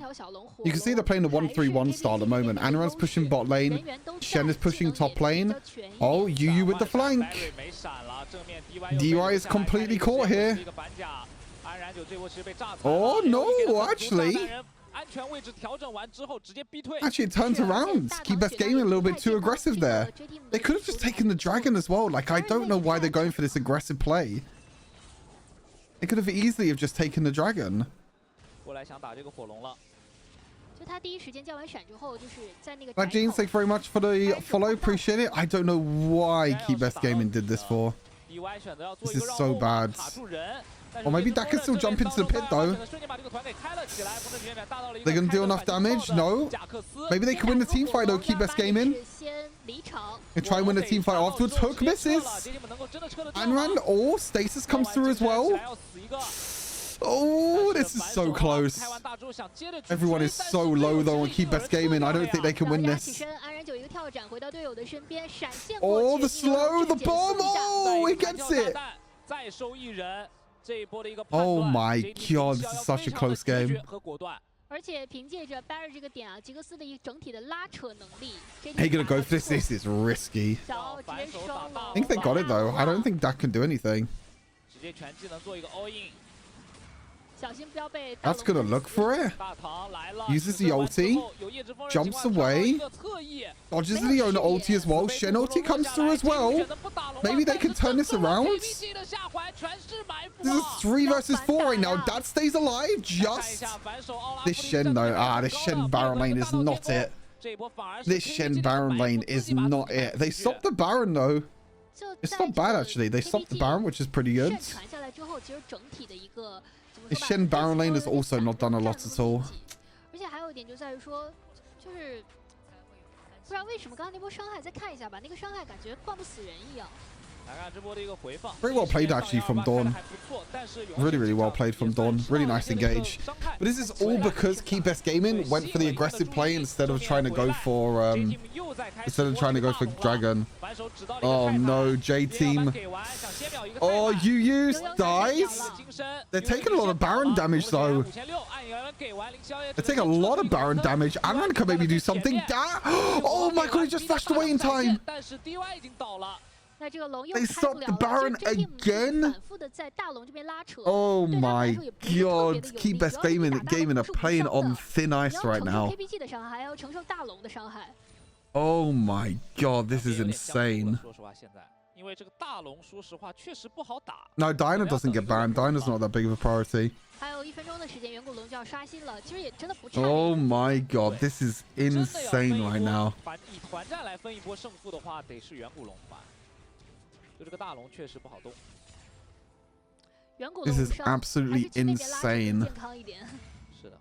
You can see they're playing the 1-3-1 style at the moment. Anaran's pushing bot lane. Shen is pushing top lane. Oh, Yu with the flank. DY is completely caught here. Oh no, actually. Actually, it turns around. KeepBest Gaming a little bit too aggressive there. They could have just taken the Dragon as well. Like, I don't know why they're going for this aggressive play. They could have easily have just taken the Dragon. But Jeans, thank you very much for the follow. Appreciate it. I don't know why KeepBest Gaming did this for. This is so bad. Or maybe that could still jump into the pit though. They're gonna do enough damage? No. Maybe they can win the team fight though, KeepBest Gaming. And try and win the team fight afterwards. Hook misses. Anran or Stasis comes through as well. Oh, this is so close. Everyone is so low though on KeepBest Gaming. I don't think they can win this. Oh, the slow, the bomb. Oh, he gets it. Oh my god, this is such a close game.
而且凭借着 Barry 这个点啊，吉格斯的一整体的拉扯能力。
They're gonna go for this. This is risky. I think they got it though. I don't think that can do anything. That's gonna look for it. Uses the ulti. Jumps away. Dodges the Leona ulti as well. Shen ulti comes through as well. Maybe they can turn this around. This is 3 versus 4 right now. Dad stays alive. Just. This Shen though. This Shen Baron lane is not it. This Shen Baron lane is not it. They stopped the Baron though. It's not bad actually. They stopped the Baron, which is pretty good. This Shen Baron lane has also not done a lot at all.
而且还有一点就在于说，就是不知道为什么刚刚那波伤害，再看一下吧，那个伤害感觉灌不死人一样。
Very well played actually from Dawn. Really, really well played from Dawn. Really nice engage. But this is all because KeepBest Gaming went for the aggressive play instead of trying to go for Dragon. Oh no, J Team. Oh, Yu dies. They're taking a lot of Baron damage though. They're taking a lot of Baron damage. Anran can maybe do something. Oh my god, he just flashed away in time. They stopped the Baron again? Oh my god. KeepBest Gaming are playing on thin ice right now. Oh my god, this is insane. No, Diana doesn't get Baron. Diana's not that big of a priority. Oh my god, this is insane right now. This is absolutely insane.
是的。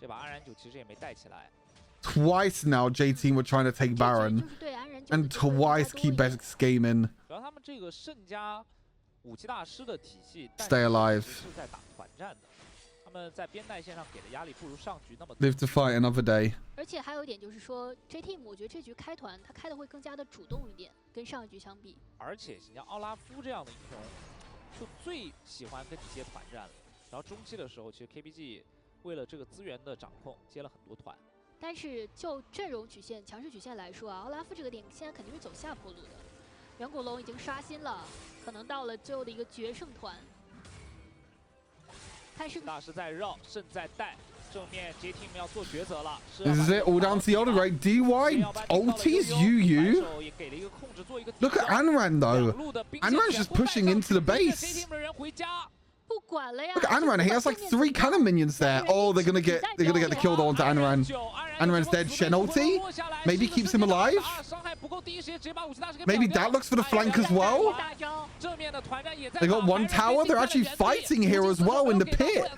这把安然9其实也没带起来。
Twice now, J-Team were trying to take Baron. And twice KeepBest Gaming. Stay alive. Live to fight another day.
而且还有一点就是说 ，J-Team 我觉得这局开团他开的会更加的主动一点，跟上一局相比。
而且像奥拉夫这样的英雄，就最喜欢跟你接团战了。然后中期的时候，其实 KPG 为了这个资源的掌控，接了很多团。
但是就阵容曲线、强势曲线来说啊，奥拉夫这个点现在肯定是走下坡路的。远古龙已经刷新了，可能到了最后的一个决胜团。
大师在绕，胜在带，正面 J Team 要做抉择了。
This is it, all down to the other right. DY ulties UU. Look at Anran though. Anran's just pushing into the base. Look at Anran, he has like 3 cannon minions there. Oh, they're gonna get the kill though onto Anran. Anran's dead. Shen ulti maybe keeps him alive. Maybe that looks for the flank as well. They got 1 tower. They're actually fighting here as well in the pit.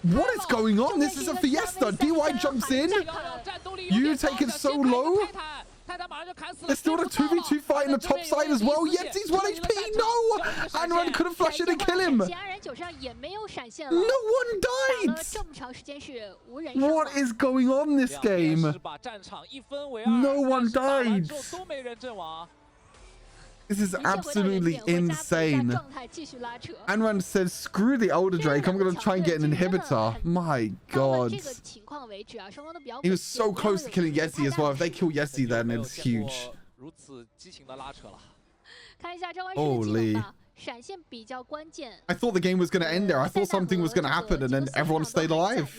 What is going on? This is a fiesta. DY jumps in. You take it so low. There's still a 2v2 fight in the top side as well. Yeti's 1 HP. No! Anran couldn't flash it and kill him. No one died. What is going on this game? No one died. This is absolutely insane. Anran said, screw the Elder Drake, I'm going to try and get an inhibitor. My god. He was so close to killing Yeti as well. If they kill Yeti, then it's huge. Holy. I thought the game was going to end there. I thought something was going to happen and then everyone stayed alive.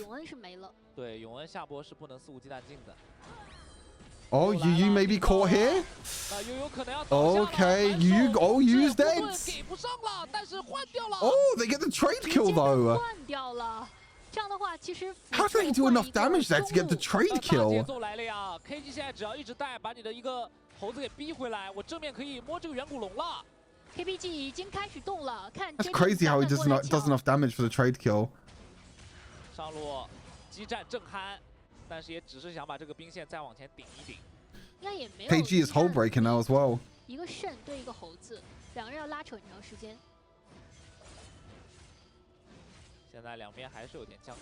Oh, Yu may be caught here. Okay, Yu's dead. Oh, they get the trade kill though. How do they do enough damage there to get the trade kill? That's crazy how he does enough damage for the trade kill.
但是也只是想把这个兵线再往前顶一顶。
KG is hole breaking now as well.
一个肾对一个猴子，两个人要拉扯很长时间。
现在两边还是有点僵持，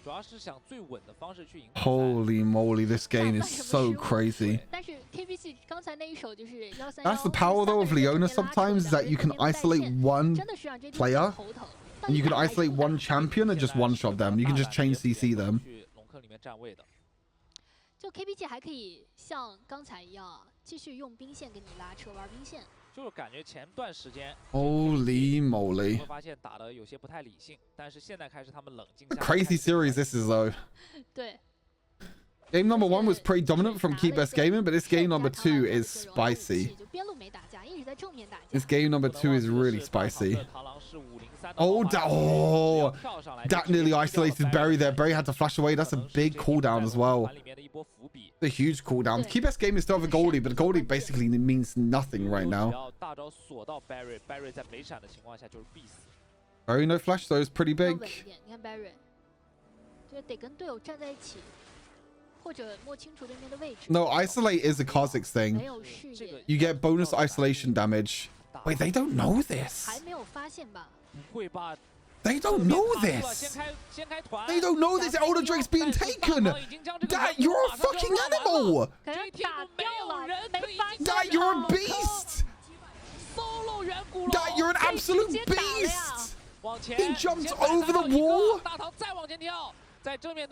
主要是想最稳的方式去赢。
Holy moly, this game is so crazy.
但是 KPG 刚才那一手就是131。
That's the power though of Leona sometimes is that you can isolate one player and you can isolate one champion and just one-shot them. You can just chain CC them.
站位的，
就 KPG 还可以像刚才一样啊，继续用兵线给你拉扯玩兵线。
就是感觉前段时间
，Holy moly，
会发现打的有些不太理性，但是现在开始他们冷静。
Crazy series this is though.
对。
Game number 1 was pretty dominant from KeepBest Gaming, but this game number 2 is spicy. This game number 2 is really spicy. Oh, that nearly isolated Berry there. Berry had to flash away. That's a big cooldown as well. A huge cooldown. KeepBest Gaming still have a Goldie, but Goldie basically means nothing right now. Berry no flash though is pretty big. No, isolate is a Kha'Zix thing. You get bonus isolation damage. Wait, they don't know this. They don't know this. They don't know this Elder Drake's being taken. Dad, you're a fucking animal. Dad, you're a beast. Dad, you're an absolute beast. He jumped over the wall.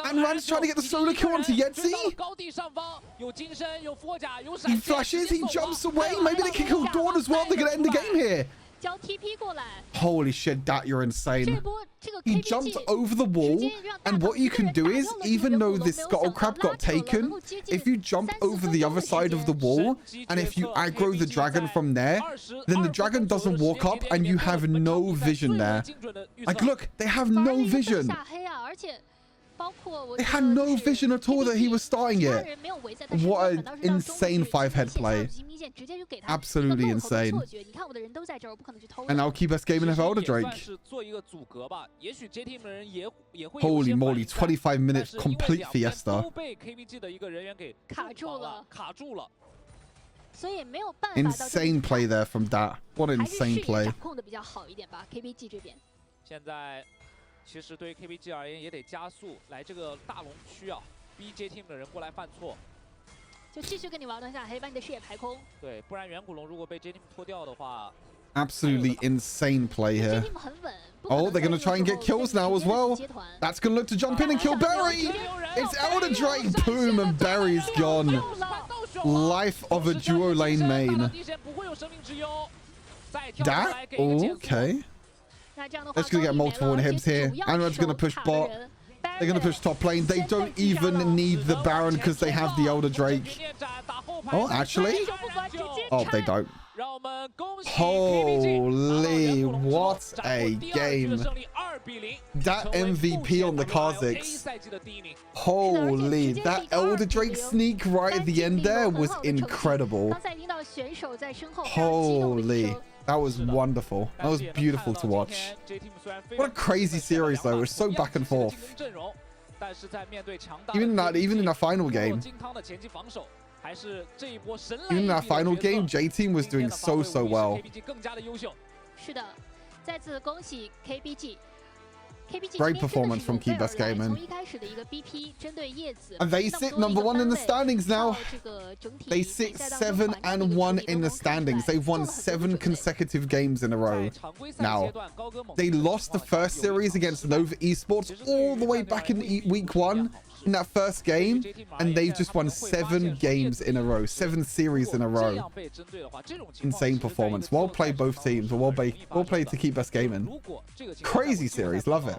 And Ran's trying to get the solo kill onto Yetzi. He flashes, he jumps away. Maybe they can kill Dawn as well. They're going to end the game here. Holy shit, Dat, you're insane. He jumped over the wall, and what you can do is, even though this Scuttle Crab got taken, if you jump over the other side of the wall, and if you aggro the dragon from there, then the dragon doesn't walk up, and you have no vision there. Like, look, they have no vision. They had no vision at all that he was starting it. What an insane 5-head play. Absolutely insane. And now KeepBest Gaming have Elder Drake. Holy moly, 25 minutes complete fiesta. Insane play there from that. What an insane play.
现在其实对于 KBG 而言也得加速来这个大龙区啊，逼 J Team 的人过来犯错。
就继续跟你玩段下黑，把你的视野排空。
对，不然远古龙如果被 J Team 拖掉的话。
Absolutely insane play here. Oh, they're going to try and get kills now as well. That's going to look to jump in and kill Berry. It's Elder Drake. Boom, and Berry's gone. Life of a duo lane main. That? Okay. They're just going to get multiple inhibs here. Anrad's going to push bot. They're going to push top lane. They don't even need the Baron because they have the Elder Drake. Oh, actually? Oh, they don't. Holy, what a game. That MVP on the Kha'Zix. Holy, that Elder Drake sneak right at the end there was incredible. Holy, that was wonderful. That was beautiful to watch. What a crazy series though. It was so back and forth. Even in that final game. Even in that final game, J Team was doing so well. Great performance from KeepBest Gaming. And they sit #1 in the standings now. They sit 7-1 in the standings. They've won 7 consecutive games in a row. Now, they lost the first series against Nova Esports all the way back in week 1 in that first game, and they've just won 7 games in a row, 7 series in a row. Insane performance. Well played both teams. Well played to KeepBest Gaming. Crazy series. Love it.